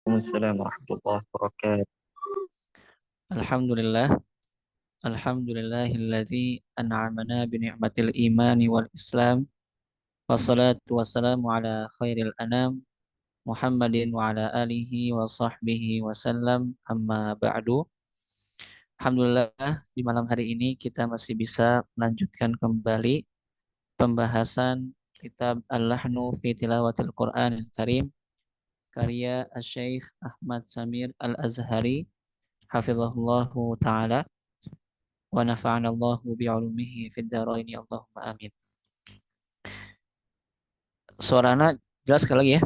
Waalaikumsalam warahmatullahi wabarakatuh. Alhamdulillah, alhamdulillahilladzi an'amana bi ni'matil imani wal islam wassalatu wassalamu ala khairil anam Muhammadin wa ala alihi wa sahbihi wasallam amma ba'du. Alhamdulillah di malam hari ini kita masih bisa melanjutkan kembali pembahasan kitab Al-Lahnu fi Tilawatil Qur'anil Karim karya Asy-Syaikh Ahmad Samir Al-Azhari hafizahullahu taala wa nafa'ana Allahu bi'ulumihi fid dharain Allahumma amin. Suaranya jelas sekali lagi ya.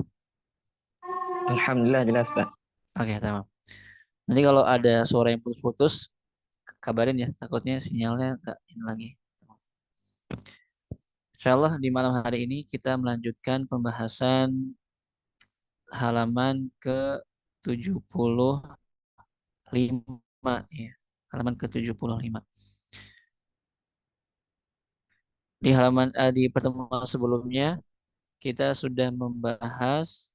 Alhamdulillah jelas, Pak. Oke, tamam. Nanti kalau ada suara yang putus-putus kabarin ya, takutnya sinyalnya enggak ini lagi. Insyaallah di malam hari ini kita melanjutkan pembahasan halaman ke-75 ya. Halaman ke-75. Di pertemuan sebelumnya kita sudah membahas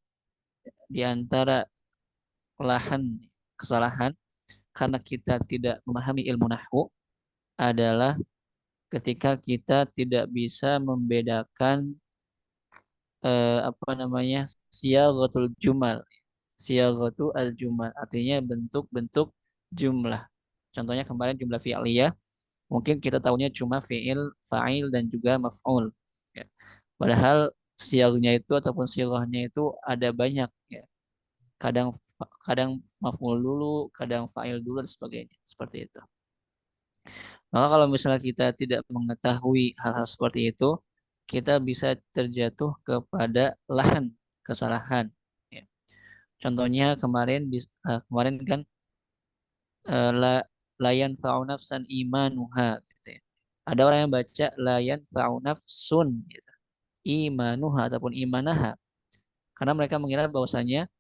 di antara kesalahan karena kita tidak memahami ilmu nahwu adalah ketika kita tidak bisa membedakan apa namanya siyaghatul jumal. Siyaghatu al-jumal artinya bentuk-bentuk jumlah. Contohnya kemarin jumlah fi'liyah mungkin kita tahunya cuma fi'il, fa'il dan juga maf'ul. Ya. Padahal siagnya itu ataupun sighahnya itu ada banyak ya. Kadang kadang maf'ul dulu, kadang fa'il dulu dan sebagainya. Seperti itu. Maka kalau misalnya kita tidak mengetahui hal-hal seperti itu, kita bisa terjatuh kepada lahan kesalahan. Ya. Contohnya kemarin kan eh, la layan fa'u nafsan imanuha gitu ya. Ada orang yang baca layan fa'u nafsun gitu. Imanuha ataupun imanaha. Karena mereka mengira bahwasanya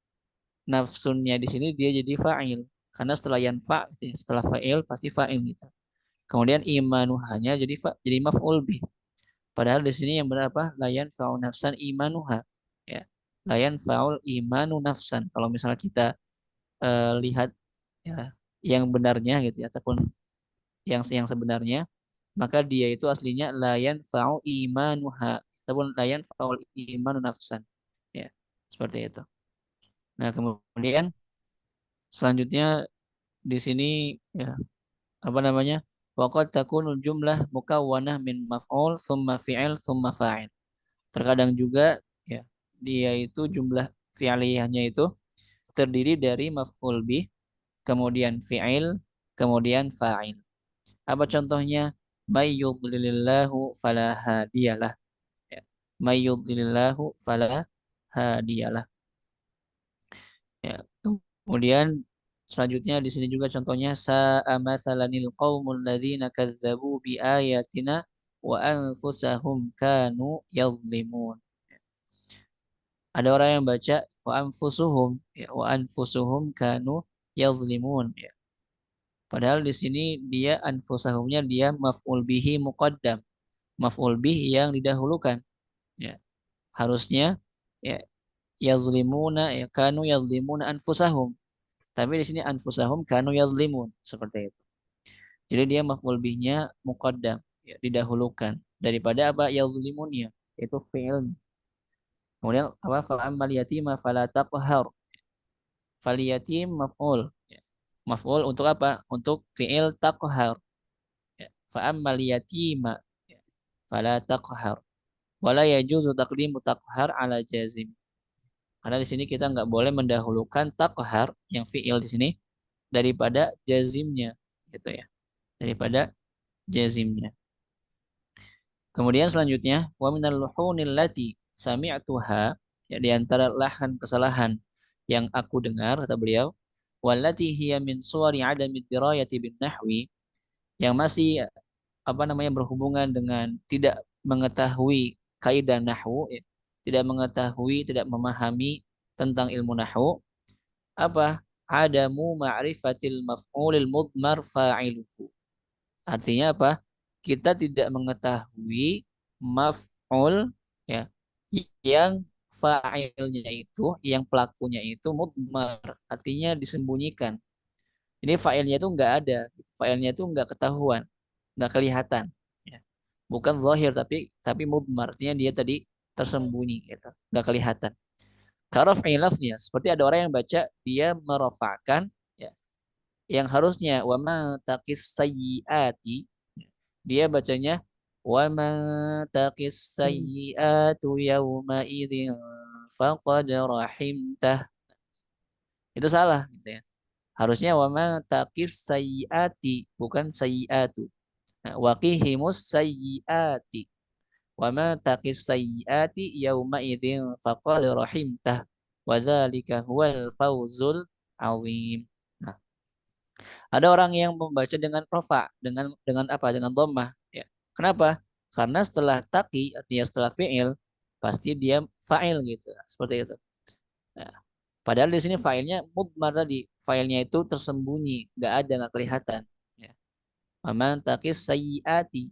nafsunnya di sini dia jadi fa'il. Karena setelah yanfa gitu ya, setelah fa'il pasti fa'il gitu. Kemudian imanuhanya jadi maf'ul bih. Padahal di sini yang benar apa? Layan faul nafsan imanuha. Ya. Layan faul imanu nafsan. Kalau misalnya kita lihat ya yang benarnya gitu ya ataupun yang sebenarnya, maka dia itu aslinya layan faul imanuha ataupun layan faul imanu nafsan. Ya. Seperti itu. Nah, kemudian selanjutnya di sini ya apa namanya? Waqad takunul jumlah mukawwanah min maf'ul thumma fi'il thumma fa'il. Terkadang juga ya dia itu jumlah fi'liyahnya itu terdiri dari maf'ul bih, kemudian fi'il, kemudian fa'il. Apa contohnya? May yudlilillahu fala hadiyalah. Ya. May yudlilillahu fala hadiyalah. Ya. Kemudian selanjutnya di sini juga contohnya sa'a masalanil qaumul ladzina kazzabu bi ayatina wa anfusahum kanu yadhlimun. Ada orang yang baca wa anfusuhum kanu yazlimun ya. Padahal di sini dia anfusahumnya dia maf'ul bihi muqaddam, maf'ul bih yang didahulukan ya. Harusnya ya yazlimuna ya kanu yazlimuna anfusahum. Tapi di sini anfusahum kanu yazlimun seperti itu. Jadi dia maf'ul bihnya muqaddam ya, didahulukan daripada apa yazlimun ya, itu fi'il. Kemudian apa fa'ammal yatima fala taqhar. Fal yatim maf'ul. Ya. Maf'ul untuk apa? Untuk fi'il taqhar. Ya. Fa ammal yatima ya. Fala taqhar. Wala yajuzu taqdimu taqhar ala jazim. Karena di sini kita nggak boleh mendahulukan taqhar yang fi'il di sini daripada jazimnya gitu ya. Daripada jazimnya. Kemudian selanjutnya wa minal luhunil lati sami'tuha ya di antara lahan kesalahan yang aku dengar kata beliau wallati hiya min suwari adami dirayati bin nahwi yang masih apa namanya berhubungan dengan tidak mengetahui kaidah nahwu ya, tidak mengetahui tidak memahami tentang ilmu nahwu apa adamu ma'rifatil maf'ulil mudmar fa'iluhu artinya apa kita tidak mengetahui maf'ul ya yang fa'ilnya itu, yang pelakunya itu mudmar, artinya disembunyikan. Ini fa'ilnya itu nggak ada, fa'ilnya itu nggak ketahuan, nggak kelihatan. Ya. Bukan zahir tapi mudmar, artinya dia tadi tersembunyi, gitu, nggak kelihatan. Karaf'i lafznya, seperti ada orang yang baca dia merofakkan, ya, yang harusnya wa ma taqis sayyiati, dia bacanya wa ma taqis sayyiatu yauma idzin faqad rahimtah. Itu salah gitu ya. Harusnya wa ma taqis sayyiati, bukan sayyiatu. Nah, waqihimus sayyiati. Wa ma taqis sayyiati yauma idzin faqad rahimtah. Wa dzalika huwal fawzul azim. Nah, ada orang yang membaca dengan rofa, dengan apa? Dengan dhammah, ya. Kenapa? Karena setelah taqi, artinya setelah fi'il, pasti dia fa'il gitu. Seperti itu. Nah, padahal di sini fa'ilnya mudmar tadi, fa'ilnya itu tersembunyi, nggak ada, nggak kelihatan. Ya. Waman taqis sayyiati.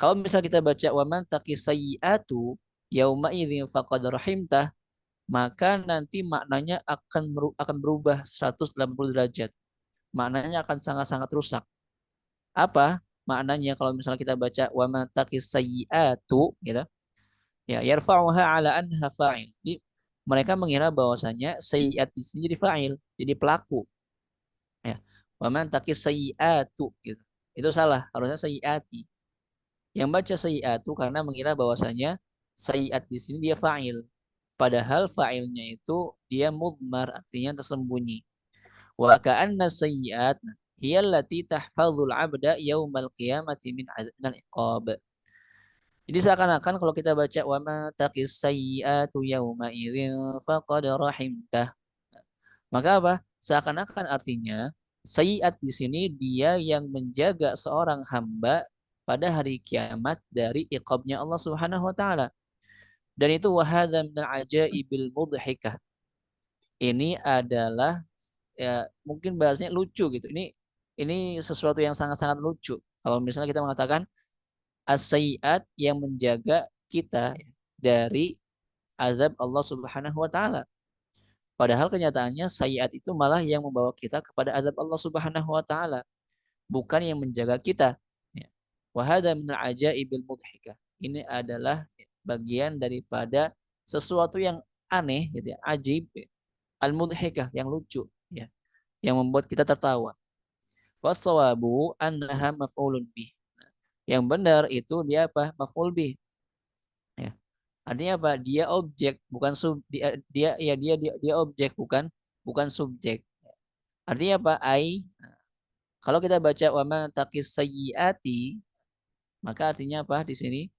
Kalau misal kita baca waman taqis sayyiatu yauma idzin faqad rahimtah, maka nanti maknanya akan berubah 180 derajat. Maknanya akan sangat-sangat rusak. Apa maknanya kalau misalnya kita baca wa ma taqis sayyiatu gitu. Ya, yarfa'uha ala anha fa'il. Jadi mereka mengira bahwasanya sayyiat di sini jadi fa'il, jadi pelaku. Ya. Wa man taqis sayyiatu gitu. Itu salah, harusnya sayyiati. Yang baca sayyiatu karena mengira bahwasanya sayyiat di sini dia fa'il. Padahal fa'ilnya itu dia mudmar, artinya tersembunyi. Wa ka'anna sayyi'at hiya allati tahfazul 'abda yaumal qiyamati min al-iqab. Jadi seakan-akan kalau kita baca wa ma taqis sayyi'atu yauma idzin faqad rahimtah. Maka apa? Seakan-akan artinya sayyi'at di sini dia yang menjaga seorang hamba pada hari kiamat dari iqabnya Allah Subhanahu wa taala. Dan itu wahadza min al-ajaibil mudhikah. Ini adalah, ya, mungkin bahasanya lucu gitu. Ini sesuatu yang sangat-sangat lucu. Kalau misalnya kita mengatakan as-sayyiat yang menjaga kita dari azab Allah Subhanahu wa taala. Padahal kenyataannya sayyiat itu malah yang membawa kita kepada azab Allah Subhanahu wa taala, bukan yang menjaga kita. Ya. Wa hadza min al-ajaibil mudhikah. Ini adalah bagian daripada sesuatu yang aneh gitu ya, ajib, al-mudhikah yang lucu ya, yang membuat kita tertawa. Wassawabu annaha maf'ulun bih. Yang benar itu dia apa? Maf'ul bih. Ya. Artinya apa? Dia objek, bukan dia objek, bukan subjek. Artinya apa? Kalau kita baca wa man taqis sayyiati, maka artinya apa di sini?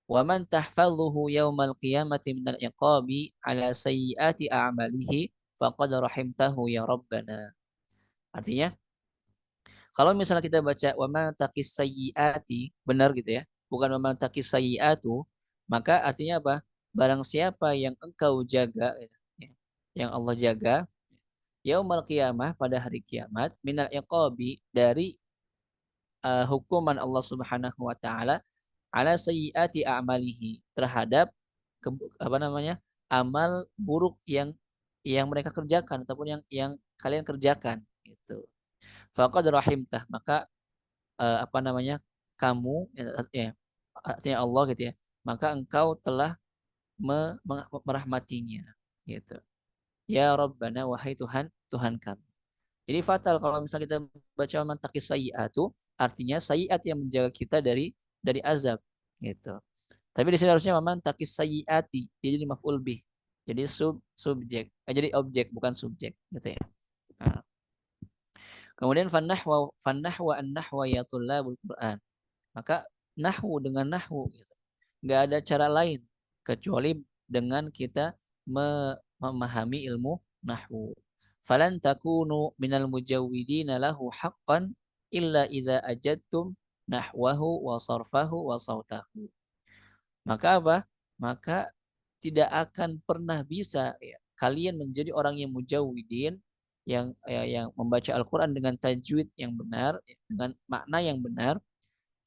Wa man tahfazuhu yaumal qiyamati minal iqabi ala sayyiati a'malihi faqad rahimtahu ya rabbana. Artinya kalau misalnya kita baca wa ma taqis sayyiati, benar gitu ya. Bukan wa ma taqis sayyiatu, maka artinya apa? Barang siapa yang engkau jaga, ya, yang Allah jaga, yaumal qiyamah pada hari kiamat, minal iqabi dari hukuman Allah Subhanahu wa taala ala sayyiati a'malihi terhadap apa namanya? Amal buruk yang mereka kerjakan ataupun yang kalian kerjakan gitu. Faqad rahimtah, maka apa namanya, kamu ya, artinya Allah gitu ya, maka engkau telah merahmatinya gitu. Ya Rabbana, wahai Tuhan, Tuhan kami. Jadi fatal kalau misalnya kita baca man taqis sayyi'atu, artinya sayyi'at yang menjaga kita dari azab gitu. Tapi di sini harusnya man taqis sayyi'ati, jadi maf'ul bih. Jadi subjek, jadi objek bukan subjek gitu ya. Nah. Kemudian fannahwa an-nahwa ya tullabul Quran. Maka nahwu dengan nahwu gitu. Nggak ada cara lain kecuali dengan kita memahami ilmu nahwu. Falan takunu minal mujawwidina lahu haqqan illa idza ajadtum nahwahu wa sarfahu wa sautahu. Maka apa? Maka tidak akan pernah bisa ya, kalian menjadi orang yang mujawwidin, yang membaca Al-Quran dengan tajwid yang benar, ya, dengan makna yang benar,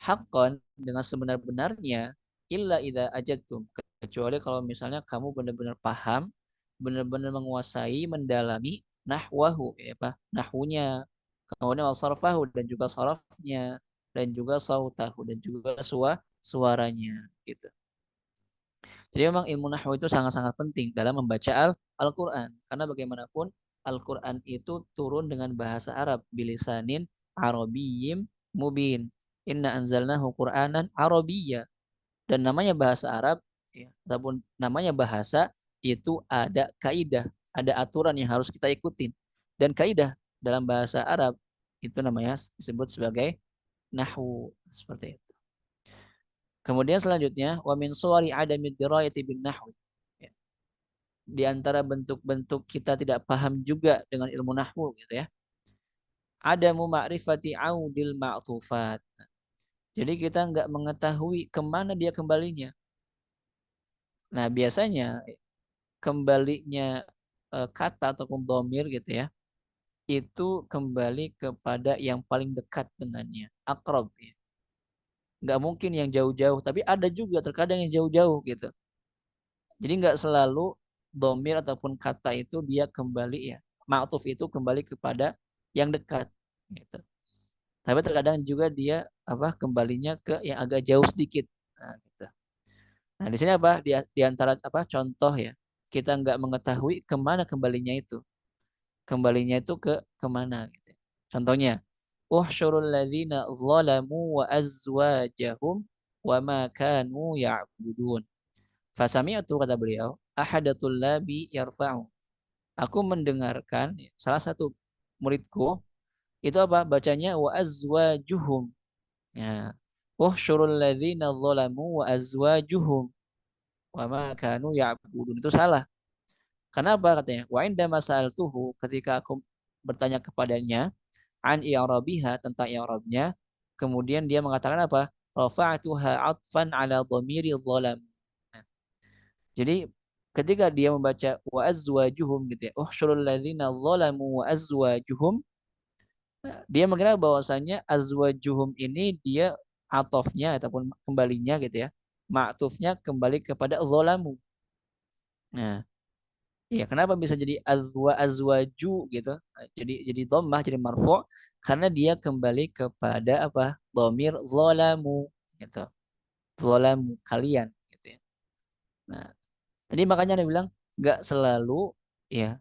haqqan dengan sebenar-benarnya, illa idza ajadtum, kecuali kalau misalnya kamu benar-benar paham, benar-benar menguasai, mendalami nahwahu, ya apa? Nahwunya, kemudian sarfahu dan juga sarafnya, dan juga sautahu dan juga suaranya gitu. Jadi memang ilmu nahwu itu sangat-sangat penting dalam membaca Al-Qur'an karena bagaimanapun Al-Qur'an itu turun dengan bahasa Arab bilisanin arabiyyim mubin. Inna anzalnahu Qur'anan arabiyya. Dan namanya bahasa Arab, ya, ataupun namanya bahasa itu ada kaidah, ada aturan yang harus kita ikutin. Dan kaidah dalam bahasa Arab itu namanya disebut sebagai nahwu seperti itu. Kemudian selanjutnya wa min suwari adamid dirayati bin nahwi. Ya, di antara bentuk-bentuk kita tidak paham juga dengan ilmu nahwu gitu ya. Adamu ma'rifati audil ma'tufat. Jadi kita nggak mengetahui kemana dia kembalinya. Nah biasanya kembalinya kata ataupun domir gitu ya, itu kembali kepada yang paling dekat dengannya, akrob ya. Nggak mungkin yang jauh-jauh, tapi ada juga terkadang yang jauh-jauh gitu. Jadi nggak selalu domir ataupun kata itu dia kembali ya, ma'tuf itu kembali kepada yang dekat gitu. Tapi terkadang juga dia apa kembalinya ke yang agak jauh sedikit. Nah, gitu. Nah, di sini apa? Di antara apa contoh ya, kita nggak mengetahui kemana kembalinya itu. Kembalinya itu ke kemana gitu. Contohnya, uhsyurul ladzina zalamu wa azwajahum wa ma kanu ya'budun. Fasami'tu kata beliau, ahadatul labi yarfa'u. Aku mendengarkan salah satu muridku itu apa? Bacanya wa azwajuhum. Ya. Uhsyurul ladzina zalamu wa azwajuhum wa ma kanu ya'budun. Itu salah. Kenapa katanya? Wa inda masaltuhu ketika aku bertanya kepadanya an i'rabiha tentang i'rabnya, kemudian dia mengatakan apa? Rafa'tuha 'atfan 'ala dhamiri dhalam. Nah, jadi ketika dia membaca wa azwajuhum gitu ya, uhsyurul ladzina zalamu wa azwajuhum, dia mengira bahwasanya azwajuhum ini dia atofnya ataupun kembalinya gitu ya. Ma'tufnya kembali kepada zalamu. Nah, iya, kenapa bisa jadi azwaju gitu? Jadi dhammah, jadi marfu karena dia kembali kepada apa? Dhamir zalamu gitu. Zalamu kalian gitu ya. Nah, tadi makanya dia bilang nggak selalu ya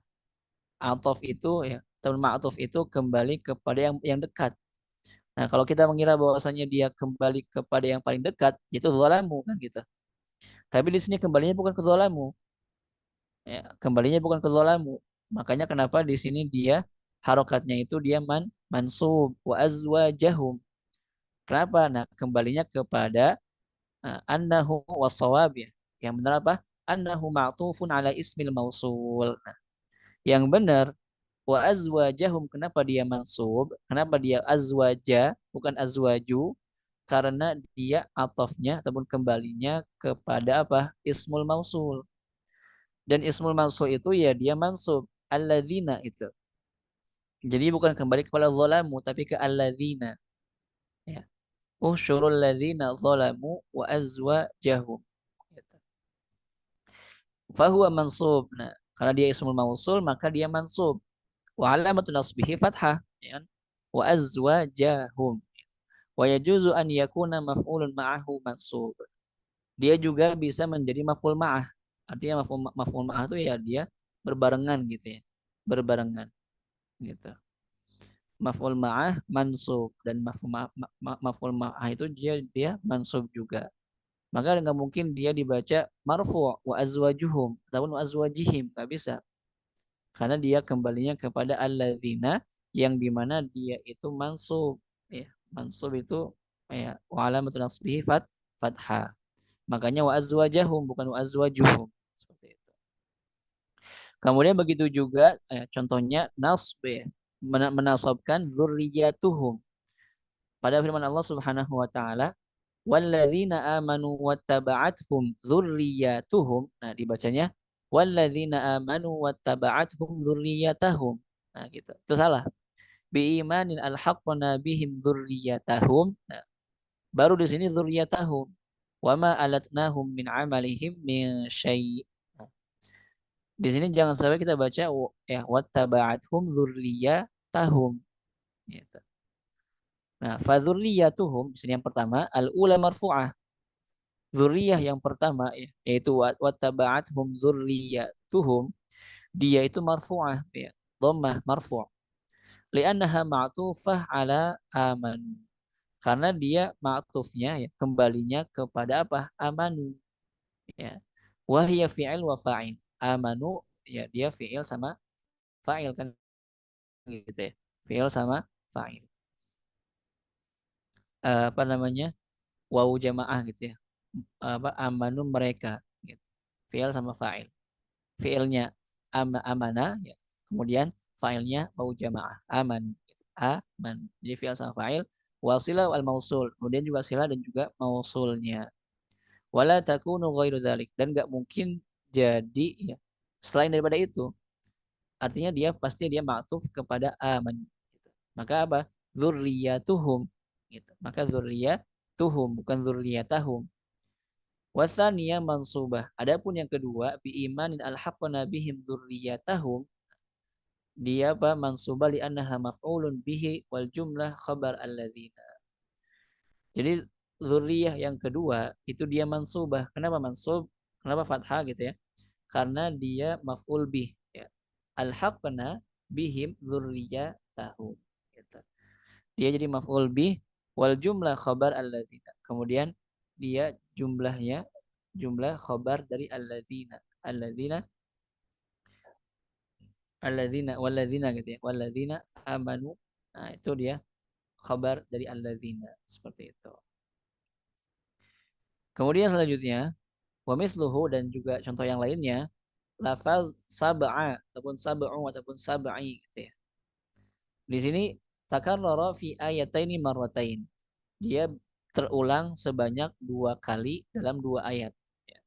atof itu ya atau ma'tuf itu kembali kepada yang dekat. Nah, kalau kita mengira bahwasanya dia kembali kepada yang paling dekat, yaitu zalamu kan gitu. Tapi di sini kembalinya bukan ke zalamu, ya, kembalinya bukan ke zalamu. Makanya kenapa di sini dia harokatnya itu dia mansub wa azwajahum. Kenapa? Nah, kembalinya kepada annahu wasawab ya. Yang benar apa? Annahu ma'tufun ala ismil mausul. Nah, yang benar wa azwajahum, kenapa dia mansub? Kenapa dia azwaja bukan azwaju? Karena dia atofnya ataupun kembalinya kepada apa? Ismul mausul. Dan ismul mausul itu ya dia mansub alladzina itu. Jadi bukan kembali kepada zalamu tapi ke alladzina. Ya. Usyurul ladzina zalamu wa azwajahum. Gitu. Fahuwa mansub. Nah, karena dia ismul mausul maka dia mansub. Wa alamatun nasbihi fathah. Ya kan? Wa azwajahum. Wa yajuzu an yakuna maf'ulun ma'ahu mansub. Dia juga bisa menjadi maf'ul ma'ah. Artinya maf'ul ma'ah itu ya dia berbarengan gitu ya. Berbarengan gitu. Maf'ul ma'ah mansub dan maf'ul ma'ah itu dia mansub juga. Maka nggak mungkin dia dibaca marfu' wa azwajuhum ataupun wa azwajihim, nggak bisa. Karena dia kembalinya kepada alladzina yang dimana dia itu mansub ya. Mansub itu ya wa alamatun nasbihi fathah. Makanya wa azwajahum bukan wa azwajuhum. Seperti itu. Kemudian begitu juga contohnya nasb ya. Menasabkan zurriyatuhum. Pada firman Allah Subhanahu wa taala, walladzina amanu wattaba'athum dzurriyyatuhum. Nah, dibacanya walladzina amanu wattaba'athum dzurriyyatahum. Nah, gitu. Itu salah. Bi imanin alhaqqna bihim dzurriyyatahum. Nah, baru di sini dzurriyyatahum. wa ma alatnahum min amalihim min syai'. Nah, di sini jangan sampai kita baca ya wattaba'athum dzurriyyatahum gitu. Nah, fa dzurriyyatuhum di sini yang pertama al-ula marfu'ah. Dzurriyyah yang pertama ya, yaitu wattaba'athum dzurriyyatuhum, dia itu marfu'ah ya, dhammah marfu'. Li'annaha ma'tufah ala aman. Karena dia ma'tufnya ya kembalinya kepada apa? Amanu ya. Wahia fi'il wa fa'il. Amanu ya dia fi'il sama fa'il kan gitu ya. Fi'il sama fa'il. Apa namanya? Wawu jamaah gitu ya. Apa amanu mereka gitu. Fi'il sama fa'il. Fi'ilnya amana ya. Kemudian fa'ilnya wawu jamaah. Aman gitu. Aman. Jadi fi'il sama fa'il. Wasilah wal mausul. Kemudian juga silah dan juga mausulnya. Wala takunu ghairu dzalik, dan nggak mungkin jadi ya selain daripada itu. Artinya dia pasti dia maktuf kepada aman gitu. Maka apa? Dzurriyyatuhum gitu. Maka dzurriyyatuhum bukan dzurriyyatahum. Wasaniyah mansubah. Adapun yang kedua bi imanin alhaqna bihim dzurriyyatahum, dia apa? Mansubah li annaha maf'ulun bihi wal jumlah khabar alladzina. Jadi dzurriyah yang kedua itu dia mansubah. Kenapa mansub? Kenapa fathah gitu ya? Karena dia maf'ul bih ya. Alhaqna bihim dzurriyyatahum gitu. Dia jadi maf'ul bih wal jumlah khabar alladzina. Kemudian dia jumlahnya jumlah khabar dari alladzina. Alladzina alladzina walladzina gitu ya. Walladzina amanu. Nah, itu dia khabar dari alladzina seperti itu. Kemudian selanjutnya wa misluhu, dan juga contoh yang lainnya lafaz sab'a ataupun sab'u ataupun sab'i gitu ya. Di sini takarrara fi ayataini marratain. Dia terulang sebanyak 2 kali dalam 2 ayat. Ya.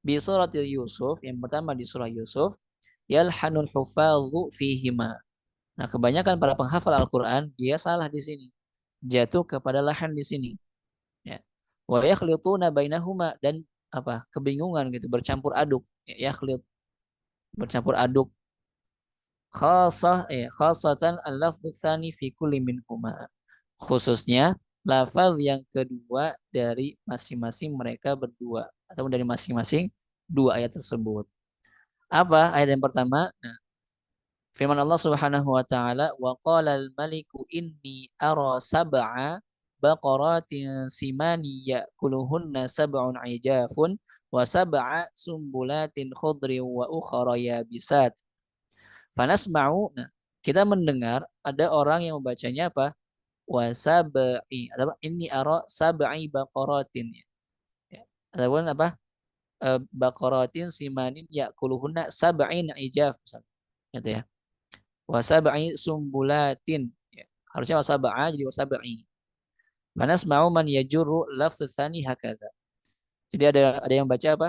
Bi suratil Yusuf, yang pertama di surah Yusuf, yalhanul hufadhu fihima. Nah, kebanyakan para penghafal Al-Qur'an dia salah di sini. Jatuh kepada lahan di sini. Ya. Wa yakhlituna bainahuma, dan apa? Kebingungan gitu, bercampur aduk. Ya, yakhlit, bercampur aduk. Khasatan al-lafdhu tsani fi kulli minhuma. Khususnya lafaz yang kedua dari masing-masing mereka berdua atau dari masing-masing 2 ayat tersebut. Apa ayat yang pertama? Nah, firman Allah Subhanahu wa taala, wa qala al-maliku inni ara sab'a baqaratin simani ya'kuluhunna sab'un ijafun wa sab'a sumbulatin khudri wa ukhra yabisat. Fanasma'u. Nah, kita mendengar ada orang yang membacanya apa? Wasabai. Ini ara sab'i baqaratin. Ya. Ataupun apa? Baqaratin simanin ya'kuluhunna sab'in ijaf. Misalnya. Gitu ya. Wasab'i sumbulatin. Ya. Harusnya wasaba'a jadi wasabai. Fanasma'u man yajurru lafdz tsani hakadha. Jadi ada yang baca apa?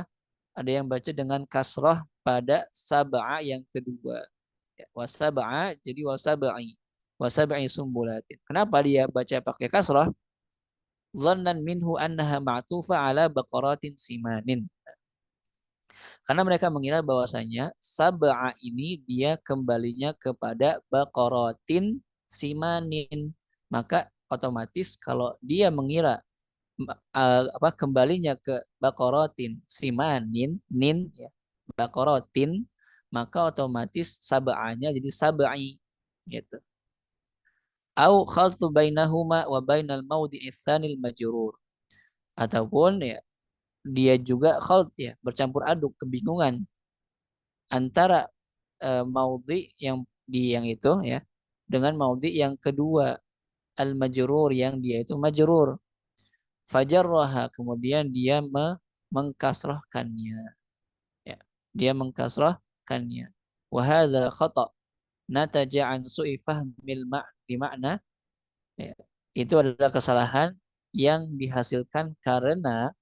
Ada yang baca dengan kasrah pada sab'a yang kedua. Ya, wasab'a jadi wasab'i sumbulatin. Kenapa dia baca pakai kasrah? Dhannan minhu annaha ma'tufa ala baqaratin simanin. Karena mereka mengira bahwasanya sab'a ini dia kembalinya kepada baqaratin simanin. Maka otomatis kalau dia mengira kembalinya ke baqaratin simanin ya, baqaratin, maka otomatis sab'anya jadi sab'i gitu. Au khaltu bainahuma wa bainal maudhi'is tsanil majrur. Ataupun ya dia juga khalt ya, bercampur aduk, kebingungan antara maudhi yang itu ya dengan maudhi yang kedua al majrur yang dia itu majrur. Fajarraha, kemudian dia mengkasrahkannya ya. Dia mengkasrahkannya. Wa hadza khata' nataja an su'i fahmil makna ya. Itu adalah kesalahan yang dihasilkan karena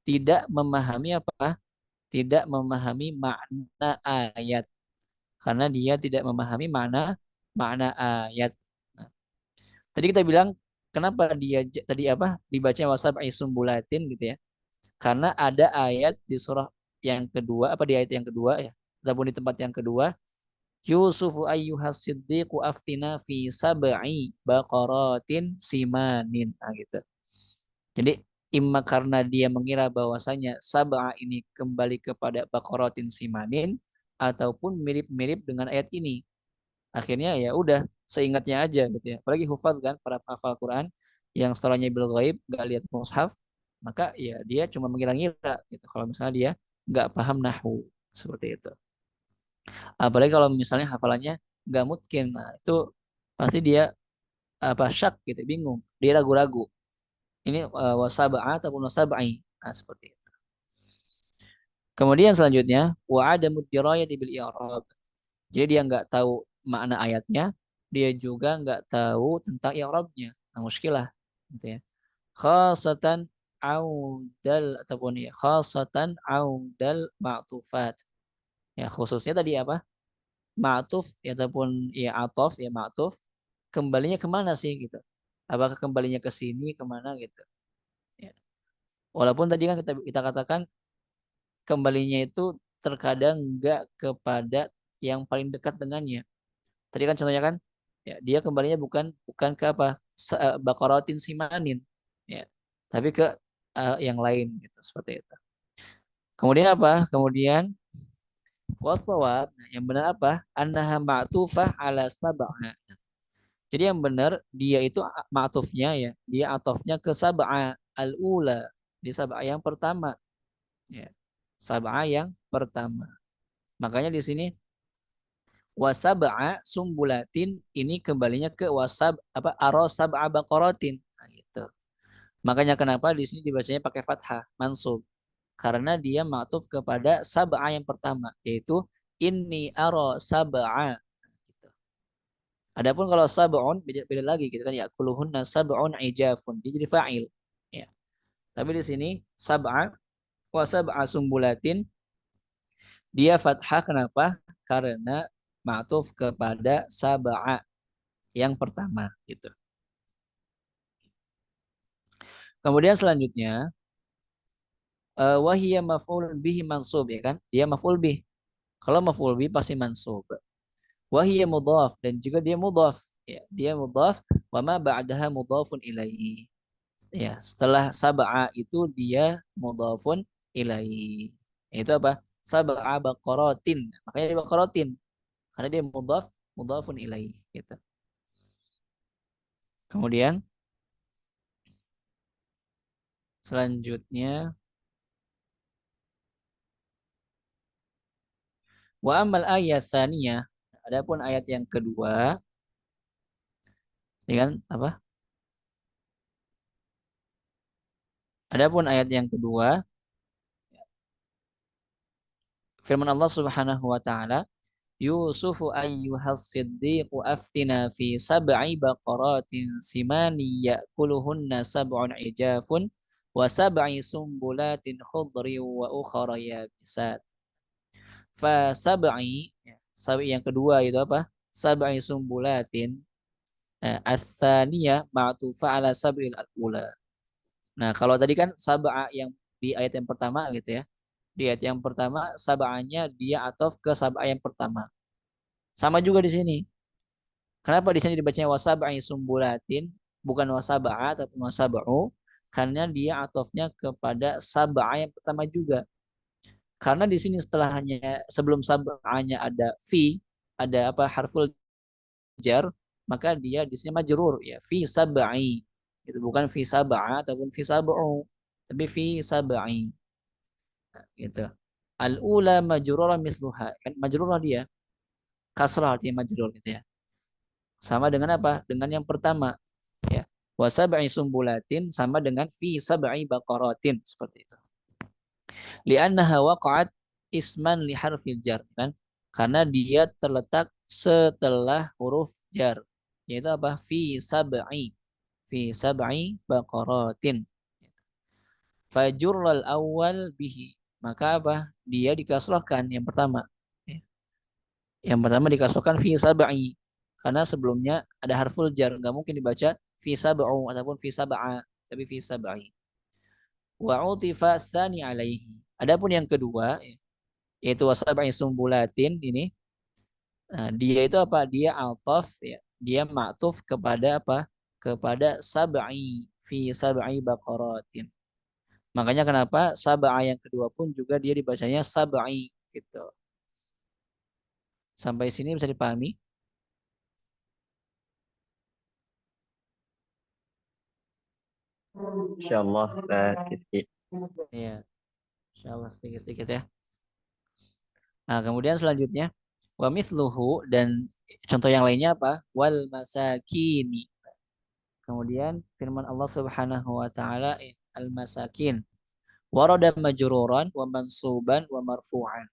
tidak memahami apa? Tidak memahami makna ayat. Karena dia tidak memahami makna ayat. Nah, tadi kita bilang kenapa dia tadi apa dibaca wasab'i sumbulatin gitu ya? Karena ada ayat di surah yang kedua, apa di ayat yang kedua ya, ataupun di tempat yang kedua, Yusufu ayyuhas siddiqu aftina fi sab'i baqaratin simanin. Nah, gitu. Jadi imma karena dia mengira bahwasanya sab'a ini kembali kepada baqaratin simanin ataupun mirip-mirip dengan ayat ini. Akhirnya ya udah seingatnya aja gitu ya. Apalagi hufaz kan para hafal Quran yang setelahnya bil ghaib nggak lihat mushaf, maka ya dia cuma mengira-ngira gitu. Kalau misalnya dia nggak paham nahwu seperti itu. Apalagi kalau misalnya hafalannya nggak mungkin, nah itu pasti dia apa syak gitu, bingung, dia ragu-ragu. Ini wasabah ataupun wasabai, nah seperti itu. Kemudian selanjutnya wa adamu dirayati bil i'rab. Jadi dia nggak tahu makna ayatnya, dia juga nggak tahu tentang i'rabnya. Nah, muskilah gitu ya. Khasatan audal ataupun ya khasatan audal ma'tufat. Ya khususnya tadi apa? Ma'tuf ya, ataupun ya atof ya ma'tuf kembalinya kemana sih gitu? Apakah kembalinya ke sini kemana gitu? Ya. Walaupun tadi kan kita katakan kembalinya itu terkadang nggak kepada yang paling dekat dengannya. Tadi kan contohnya kan, ya dia kembalinya bukan bukan ke apa bakaratin simanin, ya, tapi ke yang lain gitu seperti itu. Kemudian apa? Kemudian wasawab, nah, yang benar apa? Annaha ma'tufah ala sab'a. Jadi yang benar dia itu ma'tufnya ya, dia atofnya ke sab'a al-ula, di sab'a yang pertama, ya. Sab'a yang pertama. Makanya di sini wasab'a sumbulatin ini kembalinya ke wasab apa arosab'a baqaratin. Nah, gitu. Makanya kenapa di sini dibacanya pakai fathah mansub karena dia ma'tuf kepada sab'a yang pertama yaitu inni aro sab'a. Gitu. Adapun kalau sab'un beda lagi gitu kan ya kuluhunna sab'un ijafun dia jadi fa'il. Ya. Tapi di sini sab'a wa sab'a sumbulatin dia fathah kenapa? Karena ma'tuf kepada sab'a yang pertama gitu. Kemudian selanjutnya wahiyya maf'ul bihi mansub ya kan? Dia maf'ul bih. Kalau maf'ul bih pasti mansub. Wahiyya mudhaf dan juga dia mudhaf ya. Dia mudhaf wa ma ba'daha mudhafun ilaihi. Ya, setelah sab'a itu dia mudhafun ilaihi. Itu apa? Sab'a baqaratin. Makanya dia baqaratin karena dia mudhafun ilaihi gitu. Kemudian selanjutnya wa amal ayat saniyah. Adapun ayat yang kedua, ya kan apa? Adapun ayat yang kedua, firman Allah Subhanahu wa taala, Yusufu ayyuhas siddiqu aftina fi sab'i baqaratin simani ya'kuluhunna sab'un ijafun wa sab'i sumbulatin khudri wa ukhra yabisat. Fa sab'i, ya, sab'i yang kedua itu apa? Sab'i sumbulatin as-saniyah ma'tufa ala sab'il ula. Nah, kalau tadi kan sab'a yang di ayat yang pertama gitu ya. Di ayat yang pertama sab'anya dia atof ke sab'a yang pertama. Sama juga di sini. Kenapa di sini dibacanya wasab'i sumbulatin bukan wasab'a tapi wasab'u? Karena dia atofnya kepada sab'a yang pertama juga. Karena di sini setelahnya sebelum sab'anya ada fi, ada apa harful jar, maka dia di sini majrur ya fi sab'i. Itu bukan fi sab'a ataupun fi sab'u, tapi fi sab'i. Nah, gitu. Al-ula majrurah misluha. Kan majrurah dia. Kasrah artinya majrur gitu ya. Sama dengan apa? Dengan yang pertama ya. Wa sab'i sumbulatin sama dengan fi sab'i baqaratin seperti itu. Li'annaha waqa'at isman li harfil jar kan? Karena dia terletak setelah huruf jar yaitu apa? Fi sab'i baqaratin. Fajurral awal bihi. Maka apa? Dia dikasrahkan yang pertama. Ya. Yang pertama dikasrahkan fi sab'i. Karena sebelumnya ada harful jar. Nggak mungkin dibaca fi sab'u ataupun fi sab'a, tapi fi sab'i. Wa utifa tsani alaihi. Adapun yang kedua yaitu wasab'i sumbulatin ini, nah, dia itu apa? Dia ataf ya. Dia ma'tuf kepada apa? Kepada sab'i fi sab'i baqaratin. Makanya kenapa sab'a yang kedua pun juga dia dibacanya sab'i gitu. Sampai sini bisa dipahami? Insyaallah saya sikit-sikit. Ya, insyaallah sedikit-sedikit ya. Nah, kemudian selanjutnya wa misluhu, dan contoh yang lainnya apa? Wal masakini. Kemudian firman Allah Subhanahu wa taala al masakin. Warada majruran wa mansuban wa marfu'an.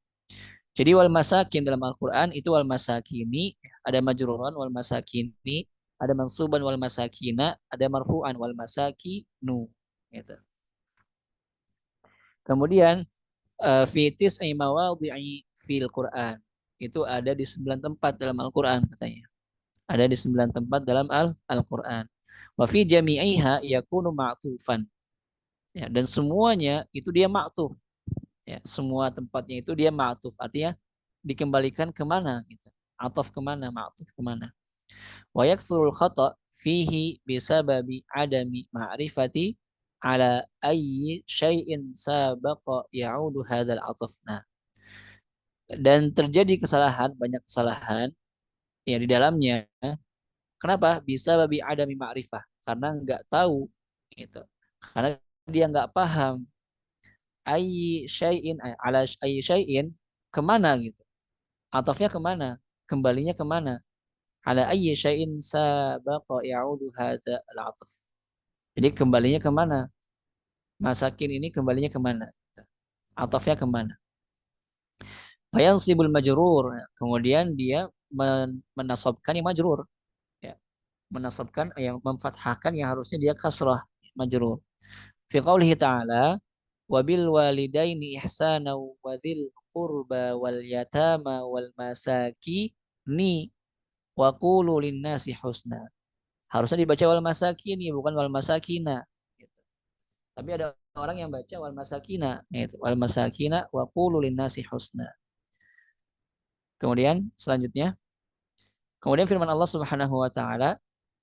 Jadi wal masakin dalam Al-Qur'an itu wal masakini, ada majruran wal masakini, ada mansuban wal masakina, ada marfu'an wal masakinu. Gitu. Kemudian fitis mawadhi'i fil Qur'an. Itu ada di 9 tempat dalam Al-Qur'an katanya. Ada di 9 tempat dalam Al-Qur'an. Wa fi jami'iha yakunu ma'tufan. Ya, dan semuanya itu dia ma'tuf. Ya, semua tempatnya itu dia ma'tuf. Artinya dikembalikan kemana gitu. Ataf kemana, ma'tuf kemana. Wa yaksurul khata fihi bisababi adami ma'rifati ala ayyi syai'in sabaqa ya'udu hadzal ataf. Nah, dan terjadi kesalahan, banyak kesalahan ya di dalamnya. Kenapa? Bisa babi adami ma'rifah, karena nggak tahu gitu. Karena dia nggak paham ayyi syai'in ala ayyi syai'in kemana gitu. Atafnya kemana? Kembalinya kemana? Ala ayyi syai'in sabaqa ya'udu hadza al-'atf. Jadi kembalinya kemana? Masakin ini kembalinya kemana? Atafnya kemana? Fayansibul majrur. Kemudian dia menasabkan yang majrur. Ya, menasabkan yang memfathahkan yang harusnya dia kasrah majrur. Fi qaulihi ta'ala wabil walidaini ihsana wa dzil qurba wal yatama wal masakini wa qulu linnasi husna. Harusnya dibaca wal masakini bukan wal masakina. Gitu. Tapi ada orang yang baca wal masakina, yaitu wal masakina wa qulu linnasi husna. Kemudian selanjutnya, kemudian firman Allah Subhanahu wa taala,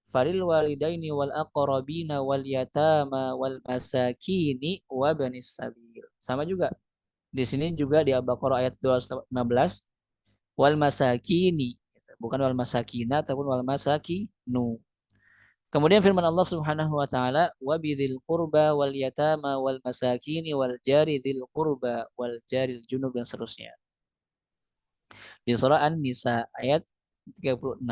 "Faril walidaini wal aqrabina wal yatama wal masakini wa banis sabil." Sama juga. Di sini juga di Al-Baqarah ayat 215 wal masakini, bukan wal masakina ataupun wal masakinu. Kemudian firman Allah Subhanahu wa taala wa bidzil qurba wal yatama wal masakini wal jari dzil qurba wal jaril junub dan seterusnya. Di surah An-Nisa ayat 36.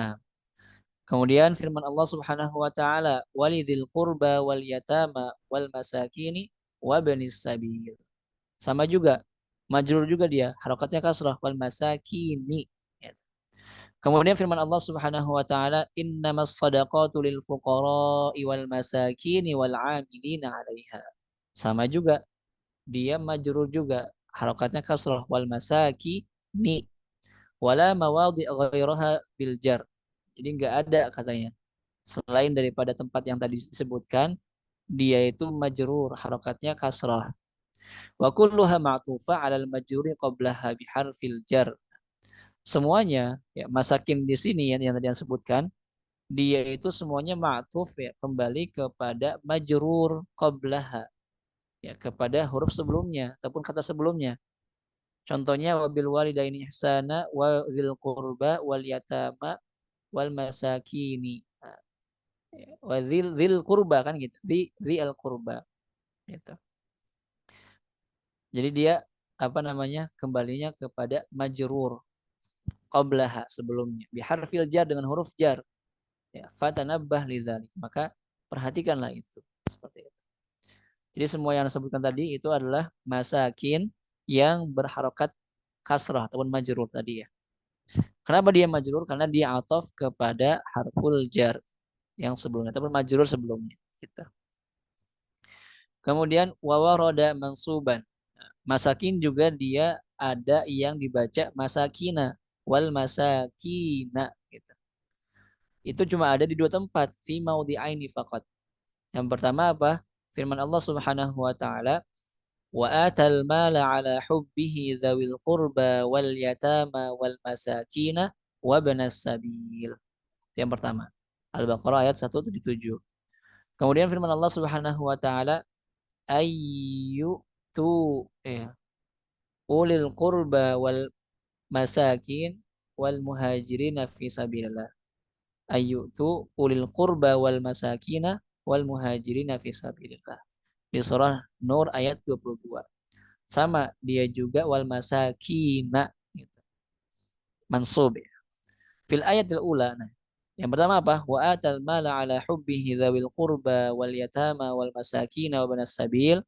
Kemudian firman Allah Subhanahu wa taala walidzil qurba wal yatama wal masakini wa banis sabil. Sama juga majrur juga dia, harokatnya kasrah wal masakini. Kemudian firman Allah Subhanahu wa taala innamas shadaqatu lil fuqara'i wal masakini wal 'amilina 'alaiha. Sama juga dia majrur juga, harokatnya kasrah wal masakini wala mawadhi ghairaha bil jar. Jadi enggak ada katanya selain daripada tempat yang tadi disebutkan dia itu majrur, harokatnya kasrah. Wa kulluha ma'tufa 'alal majruri qablaha biharfil jar. Semuanya ya masakin di sini yang tadi yang sebutkan dia itu semuanya ma'tuf ya kembali kepada majrur qablaha ya kepada huruf sebelumnya ataupun kata sebelumnya. Contohnya wabil walidaini ihsana wa zil qurba wal yatama wal masakini. Nah, wa zil qurba kan gitu. Zi al qurba gitu. Jadi dia apa namanya? Kembalinya kepada majrur qablaha sebelumnya biharfil jar dengan huruf jar. Ya, fatanabbah lidzalik. Maka perhatikanlah itu. Seperti itu. Jadi semua yang disebutkan tadi itu adalah masakin yang berharokat kasrah ataupun majrur tadi ya. Kenapa dia majrur? Karena dia ataf kepada harful jar yang sebelumnya ataupun majrur sebelumnya. Gitu. Kemudian wawaroda mansuban. Masakin juga dia ada yang dibaca masakina wal masakina gitu. Itu cuma ada di dua tempat, fi maudhi'aini faqat. Yang pertama apa? Firman Allah Subhanahu wa taala, wa atal mala ala hubbihi dzawil qurba wal yatama wal masakina wa ibnas sabil. Itu yang pertama. Al-Baqarah ayat 177. Kemudian firman Allah Subhanahu wa taala, ayyu tu ya ulil qurba wal masakin wal muhajirin fi sabilillah. Ayyutu ulil qurba wal masakina wal muhajirin fi sabilillah. Di surah Nur ayat 22. Sama dia juga wal masakina gitu. Mansub ya. Fil ayatil ula. Nah, yang pertama apa? Wa atal mala ala hubbihi dzawil qurba wal yatama wal masakina wa banas sabil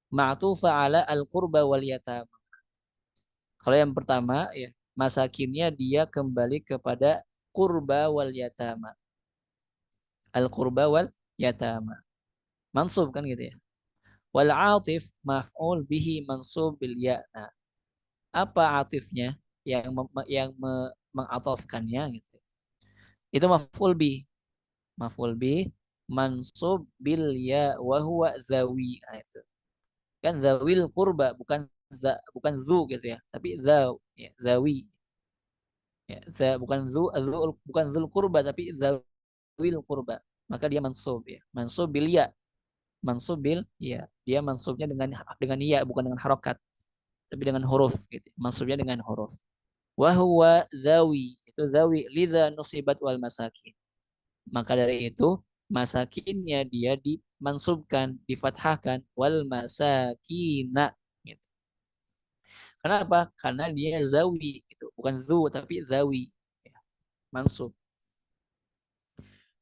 ma'tufa ala al qurba wal yatama. Kalau yang pertama ya, masakinnya dia kembali kepada qurba wal yatama. Al qurba wal yatama. Mansub kan gitu ya. Wal atif maf'ul bihi mansub bil ya. Nah, apa atifnya yang mengatofkannya gitu. Itu maf'ul bi. Maf'ul bi mansub bil ya wa huwa zawi. Nah, itu. Kan zawil qurba bukan zu gitu ya, tapi ya, zawi. Ya, bukan zul qurba tapi zawil qurba. Maka dia mansub ya. Mansub bil ya. Mansub bil ya. Dia mansubnya dengan ya bukan dengan harokat, tapi dengan huruf gitu. Maksudnya dengan huruf. Wahwa zawi itu zawi lidza nusibat wal masakin. Maka dari itu masakinnya dia dimansubkan, difathahkan wal masakina gitu. Kenapa? Karena dia zawi itu bukan zu tapi zawi ya, mansub.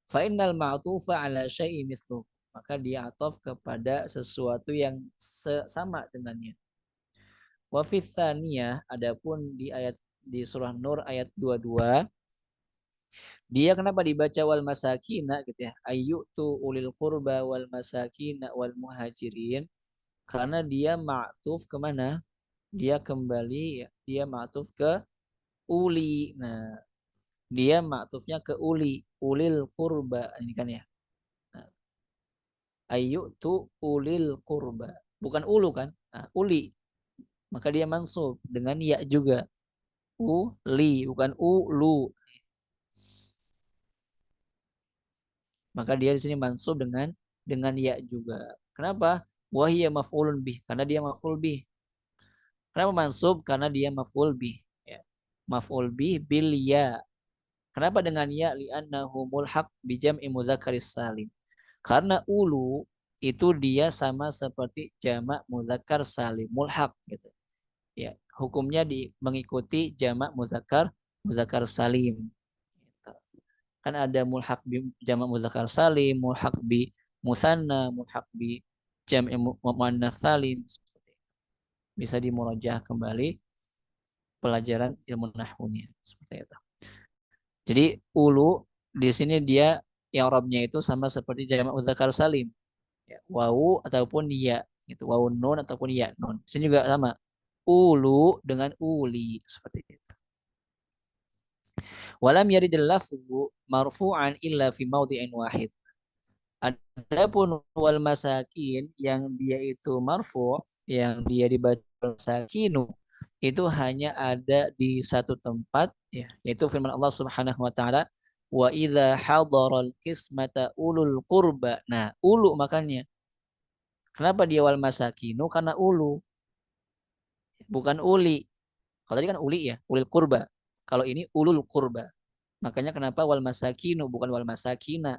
Fa innal ma'tufa ala syai'i mislu. Maka dia atof kepada sesuatu yang sama dengannya. Wa fi adapun di surah Nur ayat 22 dia kenapa dibaca wal masakina gitu ya? Ayyutu ulil qurba wal masakina wal muhajirin karena dia ma'tuf kemana? Dia kembali ya, dia ma'tuf ke uli. Nah, dia ma'tufnya ke uli, ulil qurba ini kan ya. Nah, ayyutu ulil qurba. Bukan ulu kan? Nah, uli. Maka dia mansub dengan ya juga. Uli bukan ulu. Maka dia di sini mansub dengan ya juga. Kenapa? Wahiyya maf'ulun bih karena dia maf'ul bih. Kenapa mansub? Karena dia maf'ul bih. Ya. Maf'ul bih bil ya. Kenapa dengan ya? Li'annahu mulhaq bi jam'i mudzakkaris salim. Karena ulu itu dia sama seperti jamak muzakkar salim, mulhaq gitu. Ya, hukumnya mengikuti jamak muzakkar salim. Gitu. Kan ada mulhaq bi jamak muzakkar salim, mulhaq bi musanna, mulhaq bi jam'i muannas salim. Bisa dimurajah kembali pelajaran ilmu nahwunya seperti itu. Jadi ulu di sini dia yang robnya itu sama seperti jamak muzakkar salim. Ya, wawu ataupun ya gitu. Wawu nun ataupun ya nun. Di sini juga sama. Ulu dengan uli seperti itu. Walam yaridil lafzu marfu'an illa fi maudhi'in wahid. Adapun wal masakin yang dia itu marfu, yang dia dibaca sakinu itu hanya ada di satu tempat ya, yaitu firman Allah Subhanahu wa taala wa idza hadaral qismata ulul qurba. Nah, ulu makanya. Kenapa dia wal masakinu? Karena ulu, bukan uli. Kalau tadi kan uli ya, ulil qurba. Kalau ini ulul qurba. Makanya kenapa wal masakinu bukan wal masakina.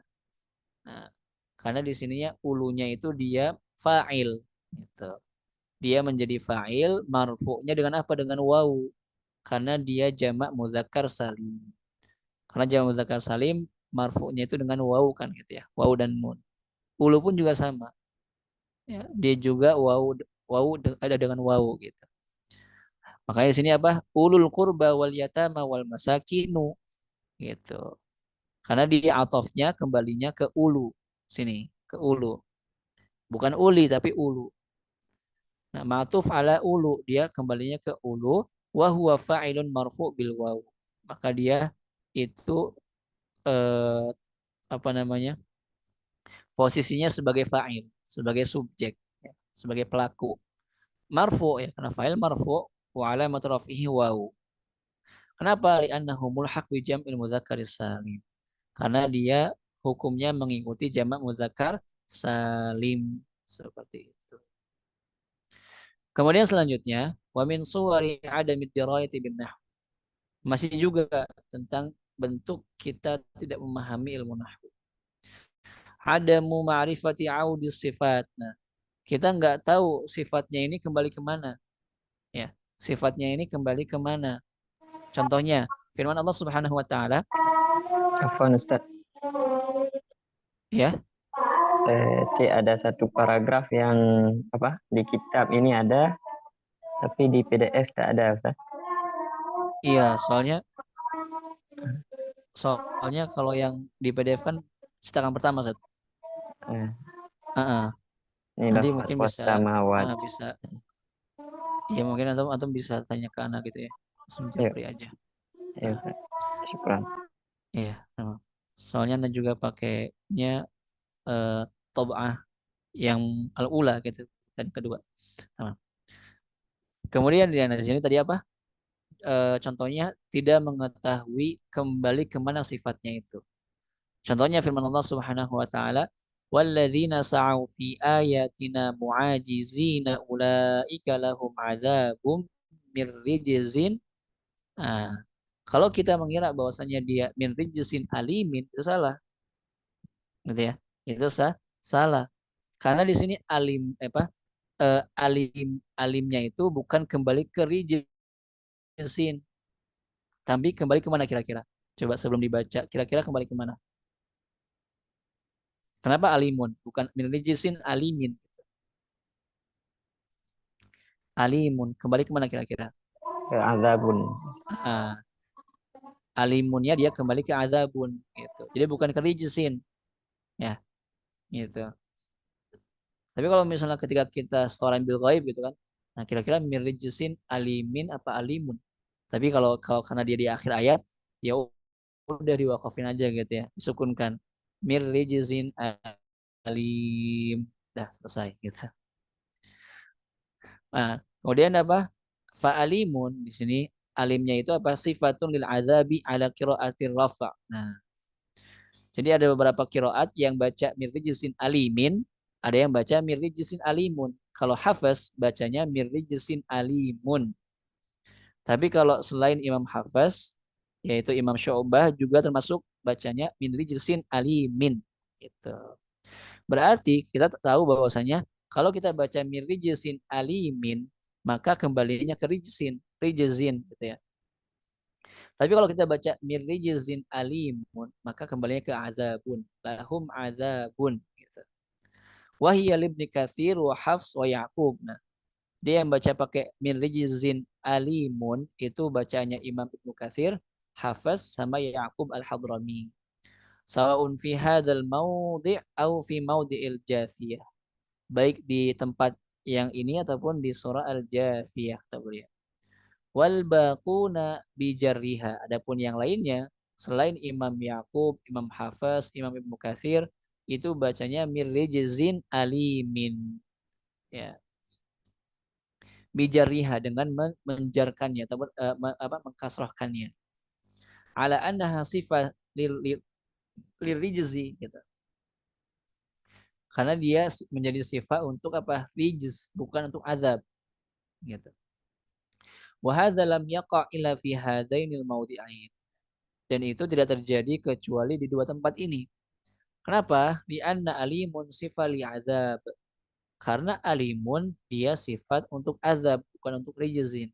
Nah, karena di sininya ulunya itu dia fa'il gitu. Dia menjadi fa'il marfu'nya dengan apa? Dengan wawu. Karena dia jamak muzakkar salim. Karena jamak muzakkar salim marfu'nya itu dengan wawu kan gitu ya. Wawu dan nun. Ulu pun juga sama. Ya, dia juga wawu ada dengan wawu gitu. Makanya di sini apa? Ulul qurba wal yatama wal masakinu gitu. Karena dia atofnya kembalinya ke ulu sini, ke ulu. Bukan uli tapi ulu. Nah, ma'tuf ala ulu dia kembalinya ke ulu wa huwa fa'ilun marfu bil waw. Maka dia itu eh, apa namanya? Posisinya sebagai fa'il, sebagai subjek, ya, sebagai pelaku. Marfu ya, karena fa'il marfu wa alamat rafihi wawu. Kenapa? Li'annahu mulhaq bi jam'il mudzakkar salim. Karena dia hukumnya mengikuti jamak muzakkar salim seperti itu. Kemudian selanjutnya, wa min suwari adamid dirayati bin nahw. Masih juga tentang bentuk kita tidak memahami ilmu nahwu. Adamu ma'rifati audi sifat. Nah, kita nggak tahu sifatnya ini kembali kemana. Ya, sifatnya ini kembali kemana. Contohnya, firman Allah Subhanahu wa taala, Afwan Ustaz, ya. ada satu paragraf yang apa di kitab ini ada, tapi di PDF tak ada Ustaz. Iya, soalnya kalau yang di PDF kan cetakan pertama, Ustaz. Eh, Heeh. ini Nanti lafaz mungkin bisa wasamawat. bisa ya mungkin antum bisa tanya ke anak gitu ya. Langsung Yuk, japri aja. ya Nah, Ustaz. Syukran. iya, memang. Soalnya anda juga pakainya eh, tobah yang al-ula gitu dan kedua. Nah, kemudian di sini tadi apa? Contohnya tidak mengetahui kembali kemana sifatnya itu. Contohnya firman Allah Subhanahu wa taala, "Walladzina sa'au fi ayatina mu'ajizina ulaika lahum azabum mir rijzin." Nah, kalau kita mengira bahwasanya dia min rijzin alimin itu salah, gitu ya. Itu salah. Karena di sini alimnya itu bukan kembali ke rijzin, tapi kembali kemana kira-kira? Coba sebelum dibaca, kira-kira kembali kemana? Kenapa alimun? Bukan min rijzin alimin. Alimun. Kembali kemana kira-kira? Azabun. Ah, alimunnya dia kembali ke azabun gitu. Jadi bukan ke rijsin ya gitu. Tapi kalau misalnya ketika kita setoran bil ghaib gitu kan. Nah, kira-kira mir rijsin alimin apa alimun? Tapi kalau kalau karena dia di akhir ayat ya udah diwakafin aja gitu ya. Disukunkan. Mir rijsin alim. Dah selesai gitu. Nah, kemudian apa? Fa'alimun di sini alimnya itu apa? Sifatun lil azabi ala qiraatir rafa. Nah, jadi ada beberapa kiroat yang baca mirrijisin alimin, ada yang baca mirrijisin alimun. Kalau Hafaz bacanya mirrijisin alimun. Tapi kalau selain Imam Hafaz, yaitu Imam Syu'bah juga termasuk bacanya mirrijisin alimin. Gitu. Berarti kita tahu bahwasanya kalau kita baca mirrijisin alimin, maka kembalinya ke rijzin gitu ya. Tapi kalau kita baca mirrijzin alimun, maka kembalinya ke azabun. Lahum azabun. Gitu. Wahiyya libni kasir wa hafs wa yaqub. Nah, dia yang baca pakai mirrijzin alimun, itu bacanya Imam Ibnu Kasir, Hafs sama Yaqub al-Hadrami. Sawa'un fi hadzal mawdi' au fi mawdi'il jasiyah. Baik di tempat yang ini ataupun di surah al-jasiyah. Kata beliau. Wal baquna bijarriha. Adapun yang lainnya selain Imam Yaqub, Imam Hafaz, Imam Ibnu Katsir itu bacanya mirrijzin alimin. Ya, bijarriha dengan menjarkannya atau mengkasrahkannya. Ala annaha sifat lirijzi gitu. Karena dia menjadi sifat untuk apa? Rijz, bukan untuk azab gitu. Wa hadza lam yaqa' illa fi hadainil mawdi'ain. Dan itu tidak terjadi kecuali di dua tempat ini. Kenapa? Di anna alimun sifat li azab. Karena alimun dia sifat untuk azab, bukan untuk rijzin.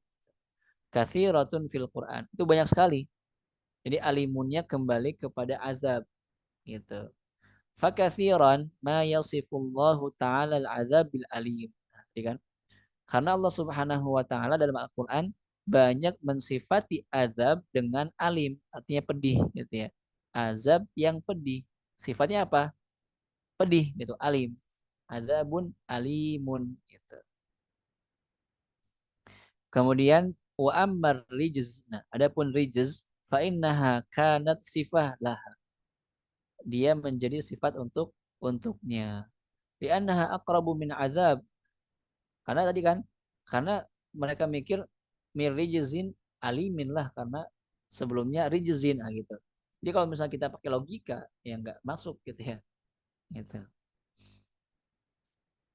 Katsiratun fil Quran. Itu banyak sekali. Jadi alimunnya kembali kepada azab gitu. Fakatsiran ma yasifullahu ta'ala al-azab bil alim. Jadi kan? Karena Allah Subhanahu wa taala dalam Al-Qur'an banyak mensifati azab dengan alim, artinya pedih gitu ya. Azab yang pedih. Sifatnya apa? Pedih gitu, alim. Azabun alimun gitu. Kemudian wa ammar rijz. Nah, adapun rijz fa innaha kanat sifah lah. dia menjadi sifat untuknya. Li'annaha aqrabu min azab. Karena tadi kan, karena mereka mikir mir rijzin alimin lah, karena sebelumnya rijzin gitu. Jadi kalau misalnya kita pakai logika ya nggak masuk gitu ya. Gitu.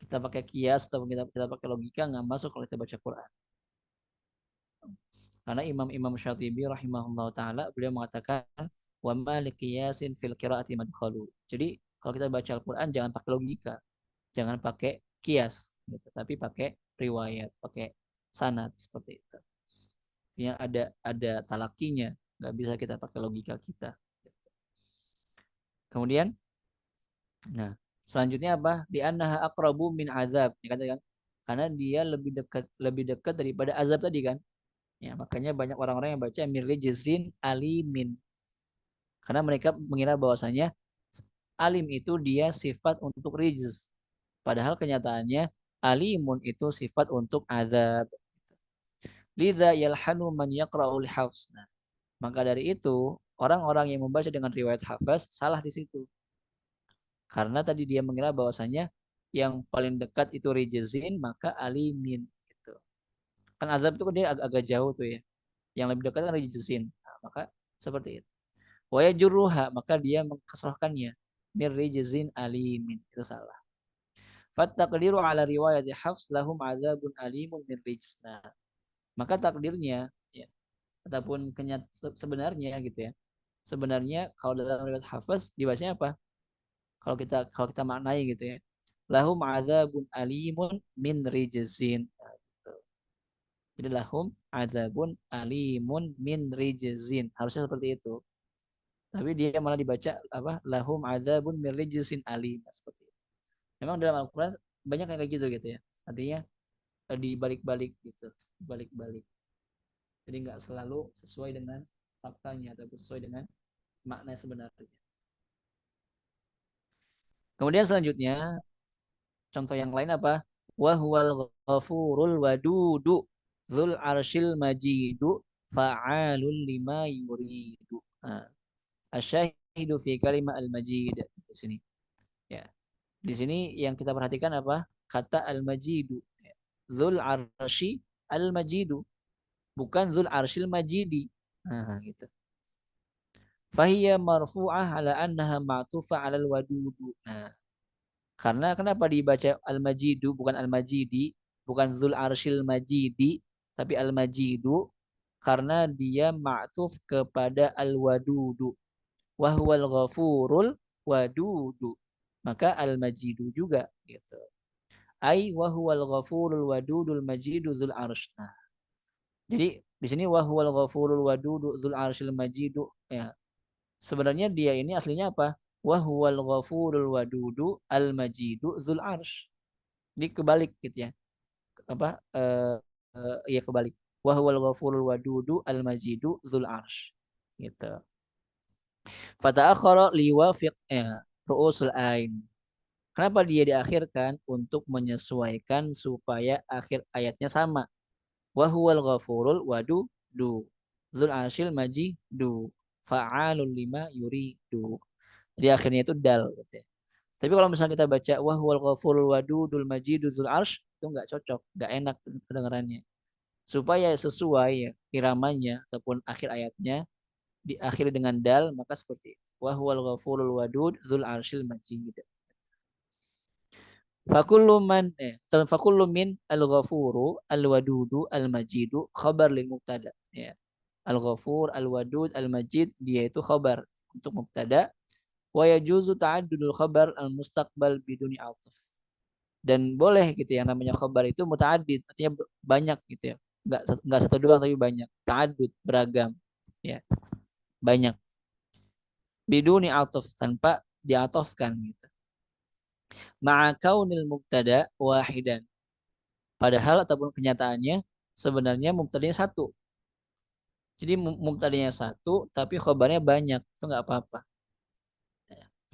Kita pakai kias atau kita pakai logika nggak masuk kalau kita baca Quran. Karena Imam Syatibi rahimahullah taala beliau mengatakan wa ma liqiyasin fil qiraati madkhalu. Jadi kalau kita baca Al-Qur'an jangan pakai logika, jangan pakai kias gitu, tapi pakai riwayat, pakai sanad seperti itu. Yang ada talakinya, nggak bisa kita pakai logika kita. Kemudian, nah selanjutnya apa? Di annaha aqrabu min azab, ya kan? Karena dia lebih dekat daripada azab tadi kan. Ya, makanya banyak orang-orang yang baca mirlijzin alimin. Karena mereka mengira bahwasanya alim itu dia sifat untuk rijz. Padahal kenyataannya alimun itu sifat untuk azab. Lidza yalhanu man yaqra'u hafs. Nah, maka dari itu orang-orang yang membaca dengan riwayat hafaz salah di situ. Karena tadi dia mengira bahwasanya yang paling dekat itu rijzin maka alimin gitu. Kan azab itu kan dia agak jauh tuh ya. Yang lebih dekat kan rijzin. Nah, maka seperti itu. Wa yajruha maka dia mengkasrahkannya. Mir rijzin alimin. Itu salah. Fattaqdiru ala riwayat Hafs lahum azabun alimun min rijz. Nah, maka takdirnya ya, ataupun sebenarnya gitu ya. Sebenarnya kalau dalam riwayat Hafs dibacanya apa? Kalau kita maknai gitu ya. Lahum azabun alimun min rijzin. Jadi lahum azabun alimun min rijzin. Harusnya seperti itu. Tapi dia malah dibaca apa? Lahum azabun min rijzin alim. Seperti itu. Memang dalam Al-Quran banyak yang kayak gitu ya. Artinya dibalik-balik gitu. Balik-balik. Jadi nggak selalu sesuai dengan faktanya ataupun sesuai dengan makna sebenarnya. Kemudian selanjutnya contoh yang lain apa? Wa huwal ghafurul wadudu dzul arsyil majidu fa'alul lima yuridu. Nah, asyahidu fi kalimat al-majid di sini. Ya. Di sini yang kita perhatikan apa? Kata al-majidu. Dzul arsy al-majidu, bukan dzul arsyil majidi. Nah, gitu. Fahiyya marfu'ah ala annaha ma'tufa 'ala al-wadudu. Nah, karena kenapa dibaca al-majidu bukan al-majidi, bukan dzul arsyil majidi, tapi al-majidu karena dia ma'tuf kepada al-wadudu. Wa huwal ghafurul wadudu. Maka al-majidu juga gitu. Ai wa huwal ghafurul wadudul majidu dzul arsy. Nah, jadi di sini wa huwal ghafurul wadudu dzul arsyil majidu ya. Sebenarnya dia ini aslinya apa? Wa huwal ghafurul wadudu al majidu dzul arsy. Ini kebalik gitu ya. Apa? Ya kebalik. Wa huwal ghafurul wadudu al majidu dzul arsy. Gitu. Fata'akhara liwafiq ru'usul ain. Kenapa dia diakhirkan? Untuk menyesuaikan supaya akhir ayatnya sama. Wa huwal ghafurul wadudu dzul arsyil majidu fa'alul lima yuridu. Jadi akhirnya itu dal gitu ya. Tapi kalau misalnya kita baca wahwal ghafurul wadudul majidul dzul arsy itu nggak cocok, nggak enak kedengarannya. Supaya sesuai ya, iramanya ataupun akhir ayatnya diakhiri dengan dal maka seperti itu. Wahwal ghafurul wadud dzul arsyil majid. Fakullu man fakullu min al-ghafuru al-wadudu al-majidu khabar lil mubtada ya. Al-ghafur al-wadud al-majid dia itu khabar untuk mubtada wa yajuzu ta'addudul khabar al-mustaqbal biduni athaf. Dan boleh gitu yang namanya khabar itu muta'addid, artinya banyak gitu ya. Enggak satu doang tapi banyak. Ta'addud, beragam. Ya, banyak. Biduni athaf, tanpa diatofkan gitu. Ma'a kaunil mubtada wahidan. Padahal ataupun kenyataannya sebenarnya mubtadanya satu. Jadi mubtadanya satu tapi khabarnya banyak. Itu enggak apa-apa.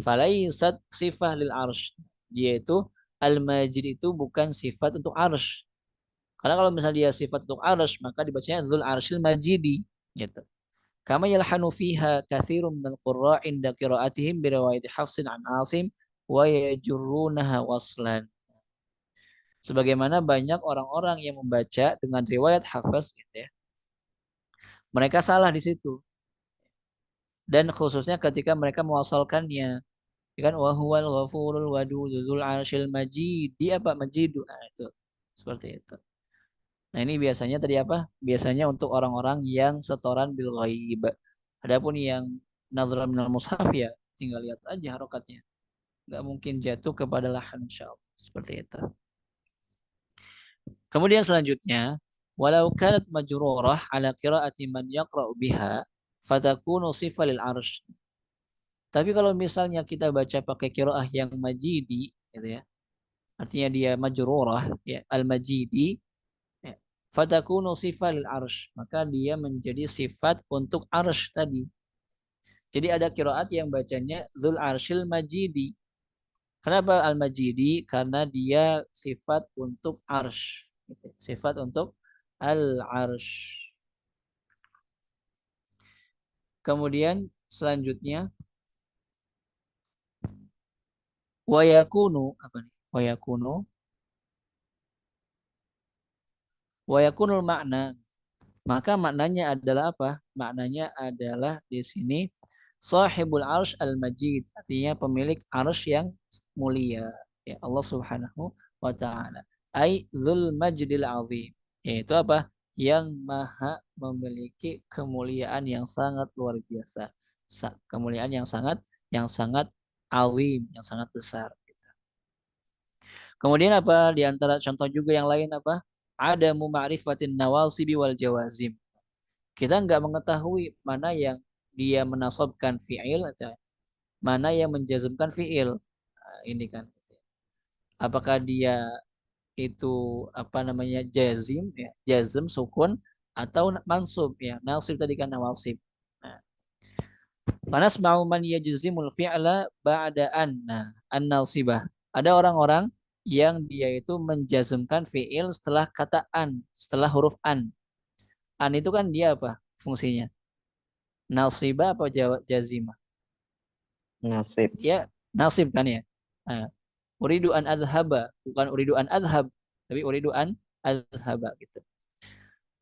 Falaisat sifah lil arsh. Dia itu al-majid itu bukan sifat untuk arsh. Karena kalau misalnya dia sifat untuk arsh, maka dibacanya dzul arsyil majidi gitu. Kama yalhanu fiha katsirun minal qurra' inda qira'atihim bi riwayat Hafsin an Asim wa yajurrunaha waslan. Sebagaimana banyak orang-orang yang membaca dengan riwayat Hafs gitu ya. Mereka salah di situ. Dan khususnya ketika mereka mewasalkannya. Ya kan wa huwal ghafurul wadudul arsyil majid. Dia apa? Majidu. Nah, itu. Seperti itu. Nah, ini biasanya tadi apa? Biasanya untuk orang-orang yang setoran bil ghaib. Adapun yang nazar minal mushaf ya tinggal lihat aja harokatnya. Nggak mungkin jatuh kepada lahan insyaallah. Seperti itu. Kemudian selanjutnya, walau kanat majrurah ala qiraati man yaqra'u biha fatakunu sifah lil arsh. Tapi kalau misalnya kita baca pakai qiraah yang majidi gitu ya. Artinya dia majrurah ya al-majidi ya, fatakunu sifah lil arsh, maka dia menjadi sifat untuk arsh tadi. Jadi ada qiraat yang bacanya Zul Arshil Majidi. Kenapa Al-Majidi? Karena dia sifat untuk arsh. Gitu. Sifat untuk al-arsh. Kemudian selanjutnya wayakunu apa nih? Wayakunul makna. Maka maknanya adalah apa? Maknanya adalah di sini sahibul arsh al-majid, artinya pemilik arsh yang mulia, ya Allah Subhanahu wa taala. Ai dzul majdil azim. Yaitu apa? Yang maha memiliki kemuliaan yang sangat luar biasa. Kemuliaan yang sangat azim, yang sangat besar. Kemudian apa? Di antara contoh juga yang lain apa? Ada ma'rifatin nawasibi wal jawazim. Kita nggak mengetahui mana yang dia menasobkan fi'il atau mana yang menjazmkan fi'il. Nah, ini kan. Apakah dia itu apa namanya jazim ya, jazm sukun atau mansub ya. Nasib tadi kan nawasib. Nah, fanasma'u man yajzimul fi'la ba'da anna an-nasibah. Ada orang-orang yang dia itu menjazmkan fi'il setelah kata an, setelah huruf an. An itu kan dia apa fungsinya? Nasibah apa jazimah? Nasib. Ya, nasib kan ya. Nah, uridu an adhaba, bukan uridu an adhab, tapi uridu an adhaba gitu.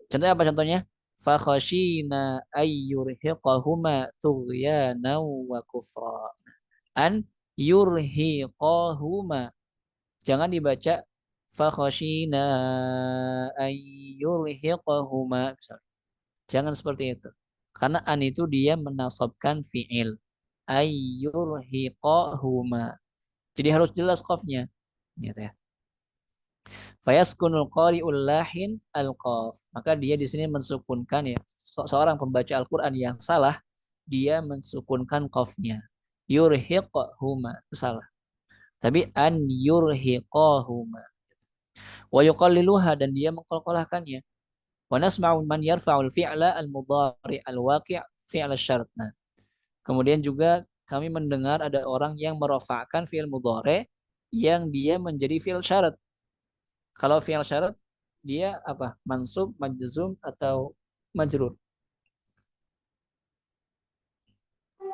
Contohnya apa contohnya? Fakhashina ayyurhiqahuma tughyana wa kufra. An yurhiqahuma. Jangan dibaca fakhashina ayyurhiqahuma. Jangan seperti itu. Karena an itu dia menasabkan fi'il. Ayyurhiqahuma. Jadi harus jelas qafnya. Gitu ya. Fayaskunul qari'ul lahin al-qaf. Maka dia di sini mensukunkan ya. Seorang pembaca Al-Quran yang salah, dia mensukunkan qafnya. Yurhiqahuma. Itu salah. Tapi an yurhiqahuma. Wa yuqalliluha dan dia mengkolkolahkannya. Wa nasma'u man yarfa'ul fi'la al-mudhari al-waqi' fi'la syarat. Nah, kemudian juga kami mendengar ada orang yang merofakkan fi'il mudhari yang dia menjadi fi'il syarat. Kalau fi'il syarat dia apa? Mansub, majzum atau majrur?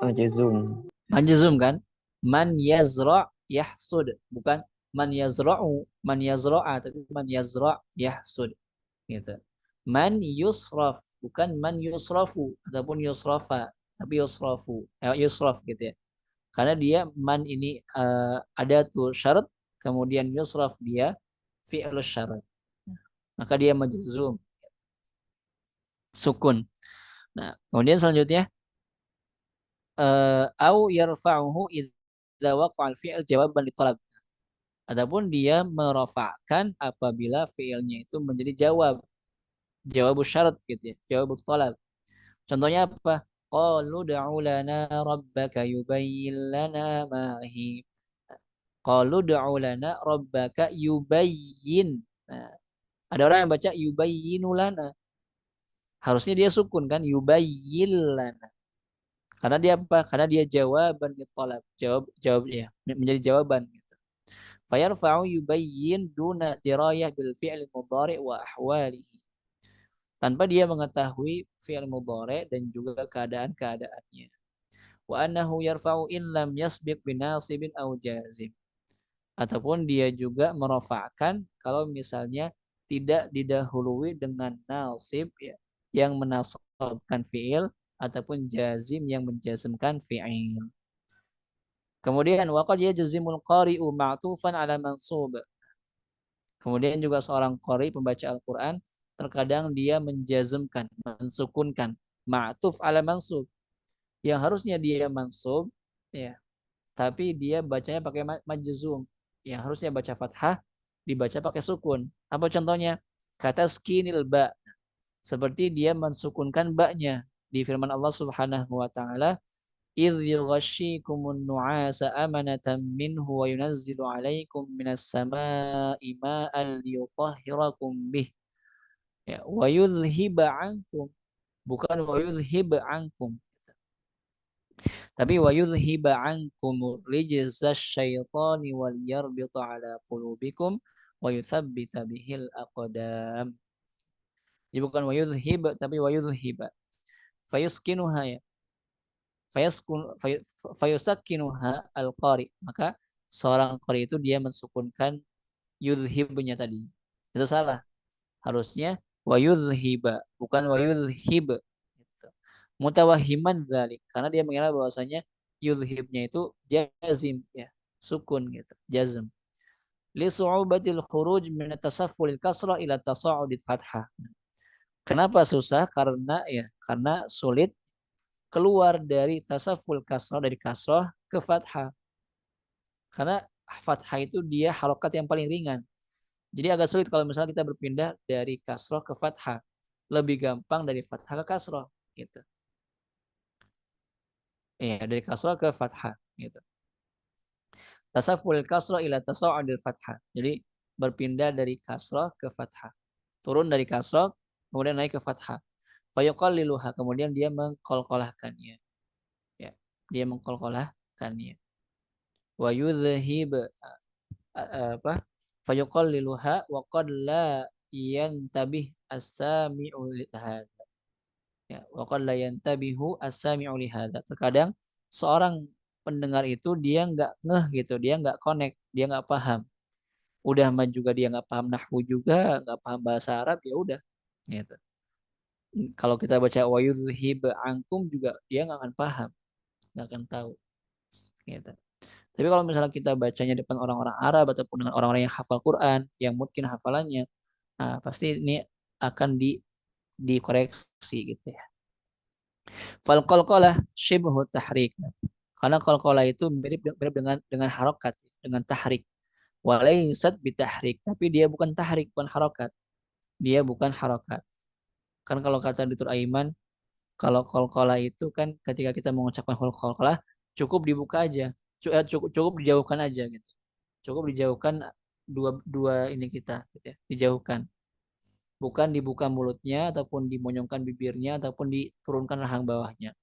Majzum. Majzum kan? Man yazra' yahsud, bukan man yazra'u, man yazra'a, tapi man yazra' yahsud. Gitu. Man yusraf, bukan man yusrafu ataupun yusrafa, tapi yusrafu, yusraf gitu ya. Karena dia man ini ada tuh syarat, kemudian yusraf dia fi'il syarat. Maka dia majzum, sukun. Nah, kemudian selanjutnya au yarfa'uhu idza waqa'a al-fi'l jawaban li talab. Adapun dia merofakkan apabila fi'ilnya itu menjadi jawab syarat gitu ya, jawab talab. Contohnya apa? Qalu da'u lana rabbaka yubayyin lana ma hi. Qalu da'u lana rabbaka yubayyin. Nah, ada orang yang baca yubayyinu lana. Harusnya dia sukun kan yubayyin lana. Karena dia apa? Karena dia jawaban ditolak. Jawab ya, menjadi jawaban gitu. Fayarfa'u yubayyin duna dirayah bil fi'l mudhari' wa ahwalihi. tanpa dia mengetahui fi'il mudhari dan juga keadaan-keadaannya. Wa annahu yarfa'u in lam yasbiq binasibin aw jazim. Ataupun dia juga merofakkan kalau misalnya tidak didahului dengan nasib ya, yang menasabkan fi'il ataupun jazim yang menjazmkan fi'il. Kemudian waqad yajzimul qari'u ma'tufan ala mansub. Kemudian juga seorang qari pembaca Al-Qur'an terkadang dia menjazmkan, mensukunkan ma'tuf ala mansub yang harusnya dia mansub ya, tapi dia bacanya pakai majzum. Yang harusnya baca fathah dibaca pakai sukun. Apa contohnya? Kata skinil ba. Seperti dia mensukunkan ba-nya di firman Allah Subhanahu wa taala, "Idz yughashshikumun nu'asa amanatan minhu wa yunazzilu 'alaikum minas sama'i ma'an liyutahhirakum bih." Ya, wa yudhhiba 'ankum, bukan wa yudhhib 'ankum. Tapi wa yudhhiba ankum rijza syaitani wal yarbita ala qulubikum wa yuthabbita bihil aqdam. Jadi bukan wa yudhhib tapi wa yudhhiba. Fayuskinuha ya. Fayusakkinuha al-qari. Maka seorang qari itu dia mensukunkan yudhhibnya tadi. Itu salah. Harusnya wa yudhhiba, bukan wa yudhhib. Gitu. Mutawahiman dzalik, karena dia mengira bahwasanya yudhibnya itu jazim ya, sukun gitu, jazm. Li su'ubatil khuruj min tasaffulil kasrah ila tasa'udil fathah. Kenapa susah? Karena sulit keluar dari tasafful kasrah, dari kasrah ke fathah. Karena fathah itu dia harokat yang paling ringan. Jadi agak sulit kalau misalnya kita berpindah dari kasrah ke fathah. Lebih gampang dari fathah ke kasrah gitu. Ya, dari kasrah ke fathah gitu. Tasaful kasrah ila tasa'udil fathah. Jadi berpindah dari kasrah ke fathah. Turun dari kasrah kemudian naik ke fathah. Fayuqalliluha, kemudian dia mengkolkolahkannya. Ya, dia mengkolkolahkannya. Wa yudhhib apa? Fayuqalliluha wa qad la yantabih as-sami'u lihadza. Ya, wa qad la yantabihu as-sami'u lihadza. Terkadang seorang pendengar itu dia nggak ngeh gitu, dia nggak connect, dia nggak paham. Udah mah juga dia nggak paham nahwu juga, nggak paham bahasa Arab, ya udah gitu. Kalau kita baca wa yudhhib ankum juga dia nggak akan paham, nggak akan tahu gitu. Tapi kalau misalnya kita bacanya depan orang-orang Arab ataupun dengan orang-orang yang hafal Quran, yang mungkin hafalannya, nah, pasti ini akan dikoreksi gitu ya. Fal qalqalah shibhu tahrik. Karena qalqalah itu mirip dengan harokat, dengan tahrik. Walaysat bitahrik, tapi dia bukan tahrik, bukan harokat. Dia bukan harokat. Kan kalau kata Dr. Aiman, kalau qalqalah itu kan ketika kita mengucapkan qalqalah cukup dibuka aja, cukup dijauhkan aja gitu. Cukup dijauhkan dua dua ini kita gitu ya, dijauhkan. Bukan dibuka mulutnya ataupun dimonyongkan bibirnya ataupun diturunkan rahang bawahnya.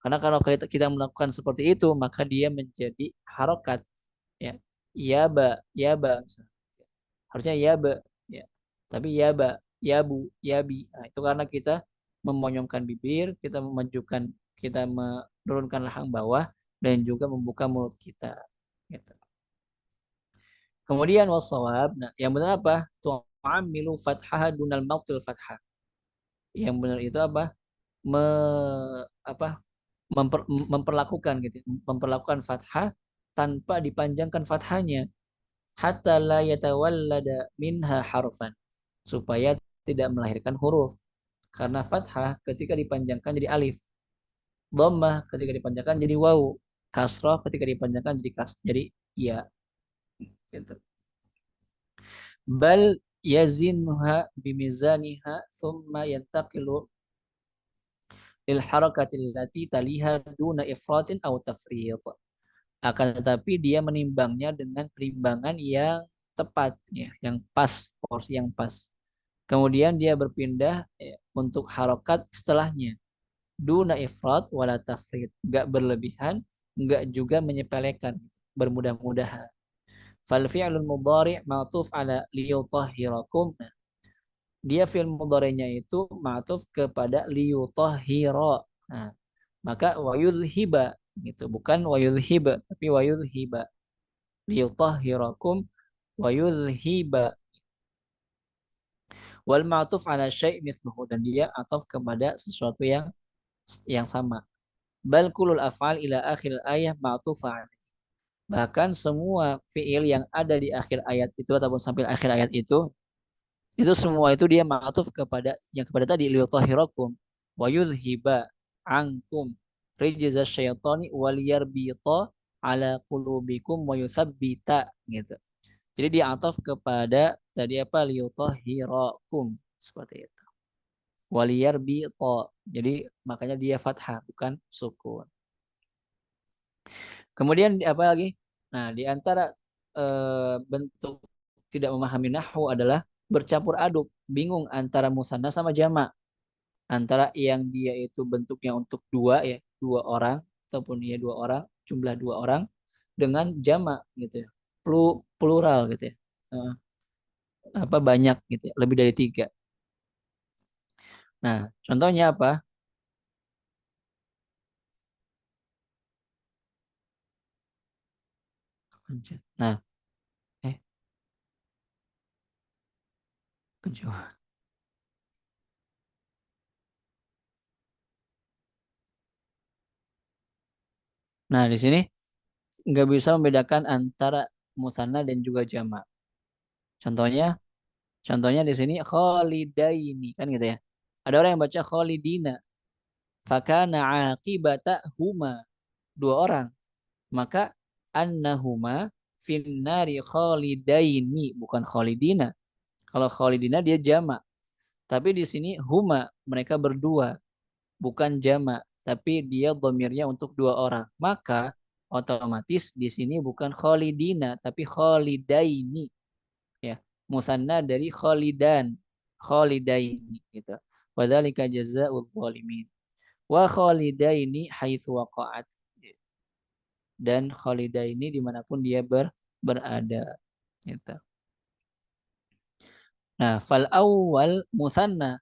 Karena kalau kita melakukan seperti itu maka dia menjadi harokat ya. Ya ba, ya ba. Harusnya ya ba ya. Tapi ya ba, ya bu, ya bi. Nah, itu karena kita memonyongkan bibir, kita memajukan, kita menurunkan rahang bawah dan juga membuka mulut kita. Gitu. Kemudian wasawab, nah yang benar apa? Tu'amilu fathah dunal mautil fathah. Yang benar itu apa? Me, apa? Memperlakukan gitu, memperlakukan fathah tanpa dipanjangkan fathahnya hatta la yatawallada minha harfan, supaya tidak melahirkan huruf. Karena fathah ketika dipanjangkan jadi alif, dhammah ketika dipanjangkan jadi waw, kasrah ketika dipanjangkan jadi ya gitu. Bal yazinha bimizaniha thumma yantaqilu lil harakati allati taliha duna ifratin aw tafriq. Akan tetapi dia menimbangnya dengan perimbangan yang tepat ya, yang pas, porsi yang pas. Kemudian dia berpindah ya, untuk harokat setelahnya. Duna ifrat wala tafrid. Enggak berlebihan, enggak juga menyepelekan, bermudah-mudahan. Fal fi'lul mudhari' ma'tuf ala liyutahhirakum. dia fi'il mudhari'nya itu ma'tuf kepada liyutahhira. Nah, maka wa yudhiba gitu, bukan wa yudhiba tapi wa yudhiba. Liyutahhirakum wa yudhiba. Wal ma'tuf ala syai' mithluhu, dan dia ataf kepada sesuatu yang sama. Bal kulul af'al ila akhir ayat ma'tufah. Bahkan semua fiil yang ada di akhir ayat itu ataupun sampai akhir ayat itu semua itu dia ma'tuf kepada yang kepada tadi liyutahhirakum wa yudhiba ankum rijza syaitani wal yarbita ala qulubikum wa yuthabbita gitu. Jadi dia ataf kepada tadi apa liyutahhirakum seperti itu. Wal yarbita. Jadi makanya dia fathah bukan sukun. Kemudian apa lagi? Nah, di antara bentuk tidak memahami nahwu adalah bercampur aduk, bingung antara musanna sama jamak, antara yang dia itu bentuknya untuk dua ya, dua orang ataupun ya dua orang, jumlah dua orang dengan jamak gitu ya, plural gitu ya. Eh, apa banyak gitu ya, lebih dari tiga. Nah, contohnya apa? Nah, eh, kejauhan. Nah, di sini nggak bisa membedakan antara musanna dan juga jamak. Contohnya, contohnya di sini khalidaini kan gitu ya. Ada orang yang baca khalidina, fakana aqibata huma, dua orang. Maka annahuma finnari khalidaini, bukan khalidina. Kalau khalidina dia jamak. Tapi di sini huma, mereka berdua, bukan jamak. Tapi dia dhamirnya untuk dua orang. Maka otomatis di sini bukan khalidina, tapi khalidaini. Ya, musanna dari khalidan, khalidaini gitu. Wadzalika jazaa'ul zalimin. Wa khalidaini haitsu waqa'at. Dan khalidaini dimanapun dia berada gitu. Nah, fal awwal musanna,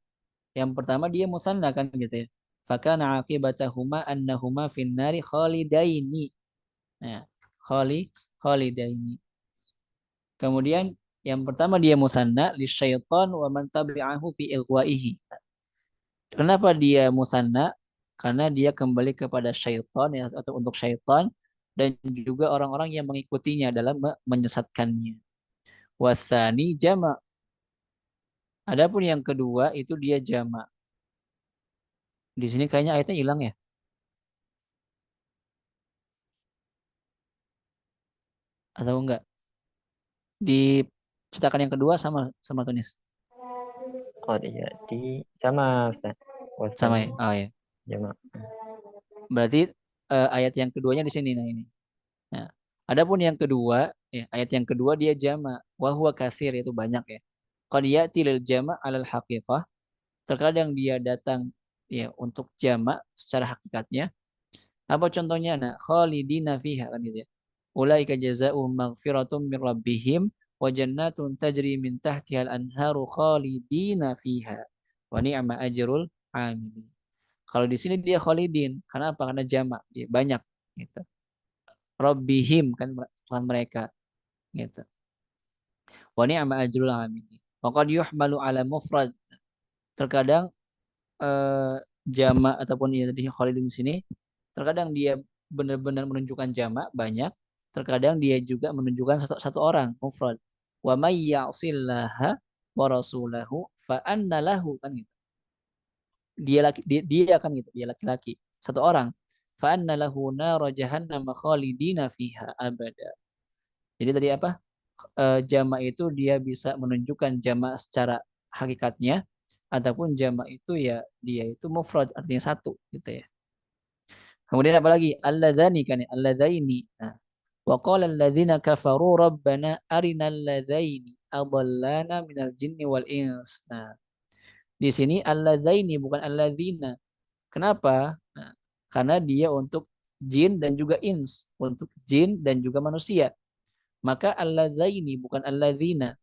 yang pertama dia musanna kan gitu ya. Fakana aqibatahuma annahuma finnari khalidaini. Nah, khalidaini. Kemudian yang pertama dia musanna li syaitan wa man tabi'ahu fi ilghwaihi. Kenapa dia musanna? Karena dia kembali kepada syaitan ya, atau untuk syaitan dan juga orang-orang yang mengikutinya dalam menyesatkannya. Wasani jama. Adapun yang kedua itu dia jama. Di sini kayaknya ayatnya hilang ya, atau enggak? Di cetakan yang kedua sama sama tulis. Oh iya, di sama Ustaz. Sama Bosan ya. Oh ya. jamak. Berarti ayat yang keduanya di sini nah ini. Nah, adapun yang kedua, ya, ayat yang kedua dia jama, wa huwa kasir itu banyak ya. Qad ya'ti lil jama' alal haqiqah. Terkadang dia datang ya untuk jama secara hakikatnya. Apa contohnya? Nah, khalidina fiha kan gitu ya. Ulaika jazaohum maghfiratum mir rabbihim wa jannatun tajri min tahtihal anharu khalidina fiha. Wa ni'ma ajrul amilin. Kalau di sini dia khalidin, karena apa? Karena jamak, dia banyak gitu. Rabbihim kan Tuhan mereka gitu. Wa ni'ma ajrul amilin. Wa qad yuhmalu ala mufrad. Terkadang eh, jamak ataupun ya tadi khalidin di sini terkadang dia benar-benar menunjukkan jamak banyak, terkadang dia juga menunjukkan satu orang mufrad. Wa may ya'sillaha wa rasulahu fa anna lahu kan gitu. Dia laki dia kan gitu, dia laki-laki. Satu orang. Fa anna lahu nar jahannam khalidina fiha abada. Jadi tadi apa? Jamak itu dia bisa menunjukkan jamak secara hakikatnya ataupun jamak itu ya dia itu mufrad artinya satu gitu ya. Kemudian apa lagi? Alladzani kan ya, alladzaini. Nah, wa qala alladzina kafaru rabbana arinal ladzaini adallana minal jinni wal ins. Nah, di sini alladzaini bukan alladzina. Kenapa? Nah, karena dia untuk jin dan juga ins, untuk jin dan juga manusia. Maka alladzaini bukan alladzina.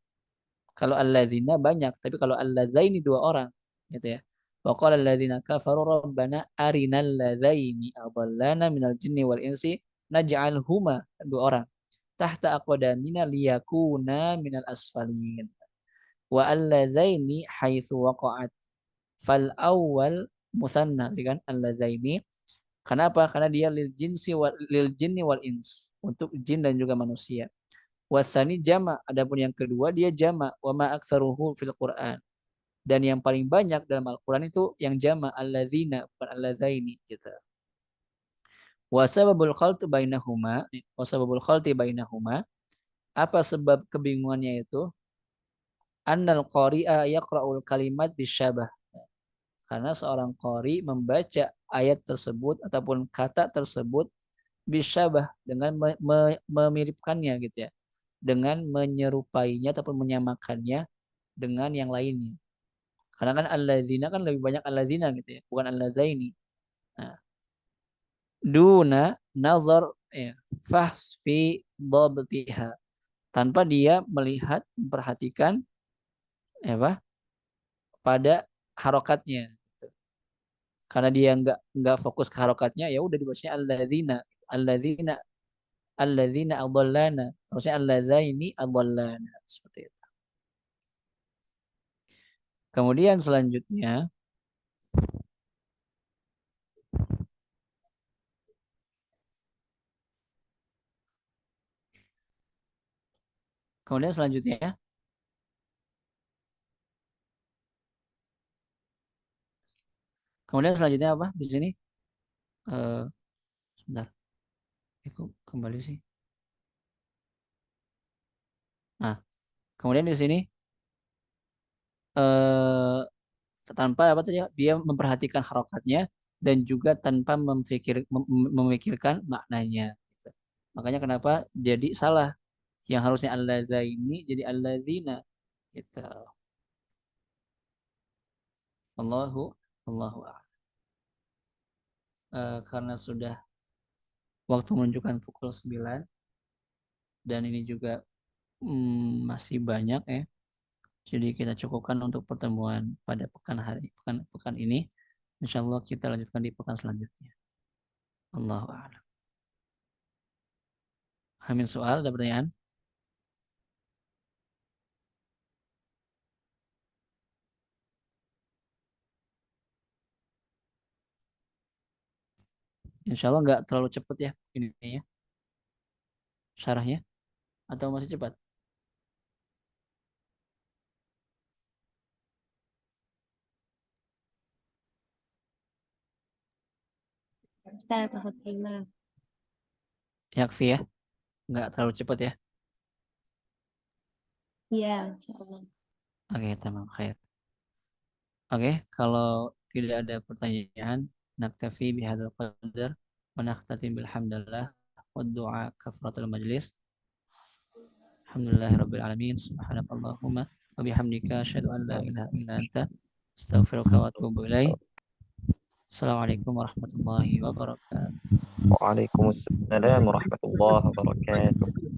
Kalau alladzina banyak, tapi kalau alladzaini dua orang, gitu ya. Wa qala alladzina kafaru rabbana arinal ladzaini adallana minal jinni wal insi naj'alhuma dua orang tahta aqdamina liyakuna minal asfalin. Wa alladzaini haitsu waqa'at fal awwal musanna, kan alladzaini. Kenapa? Karena dia lil jinni wal ins, untuk jin dan juga manusia. Wasani jama, adapun yang kedua dia jama, wa ma aktsaruhu fil Qur'an. Dan yang paling banyak dalam Al-Qur'an itu yang jama, alladzina bukan alladzaini gitu. Wa sababul khalti bainahuma, apa sebab kebingungannya itu? Annal qari'a yaqra'ul kalimat bisyabah. Karena seorang qari membaca ayat tersebut ataupun kata tersebut bisyabah dengan memiripkannya gitu ya. Dengan menyerupainya ataupun menyamakannya dengan yang lainnya. Karena kan allazina kan lebih banyak allazina gitu ya, bukan allazaini. Nah, duna nazar ya, fahs fi dhabtiha, tanpa dia melihat memperhatikan apa pada harokatnya. Karena dia nggak fokus ke harokatnya, ya udah dibacanya allazina, allazina, allazina adallana. Harusnya allazaini adallana seperti itu. Kemudian selanjutnya, kemudian selanjutnya, kemudian selanjutnya apa di sini? Eh, Sebentar, kok kembali sih. Nah, kemudian di sini eh, tanpa apa tadi ya, dia memperhatikan harokatnya dan juga tanpa memikirkan maknanya. Gitu. Makanya kenapa jadi salah? Yang harusnya allazaini jadi allazina. Gitu. Allahu Allahu a'lam. Karena sudah waktu menunjukkan pukul 9 dan ini juga masih banyak ya. Jadi kita cukupkan untuk pertemuan pada pekan ini. Insya Allah kita lanjutkan di pekan selanjutnya. Allahu a'lam. Hamil soal, ada pertanyaan? Insya Allah nggak terlalu cepat ya ini ya syarahnya, atau masih cepat? Ustaz, Alhamdulillah. Yakfi ya, nggak terlalu cepat ya. Iya, insya Allah. Oke, tamam khair. Oke, kalau tidak ada pertanyaan, naktafi bihadzal qadar wa nakhtatim bilhamdulillah wa du'a kafaratul majlis. Alhamdulillahirabbil alamin. Subhanakallahumma wa bihamdika asyhadu an la ilaha illa anta astaghfiruka wa atubu ilaik. Assalamualaikum warahmatullahi wabarakatuh. Waalaikumsalam warahmatullahi wabarakatuh.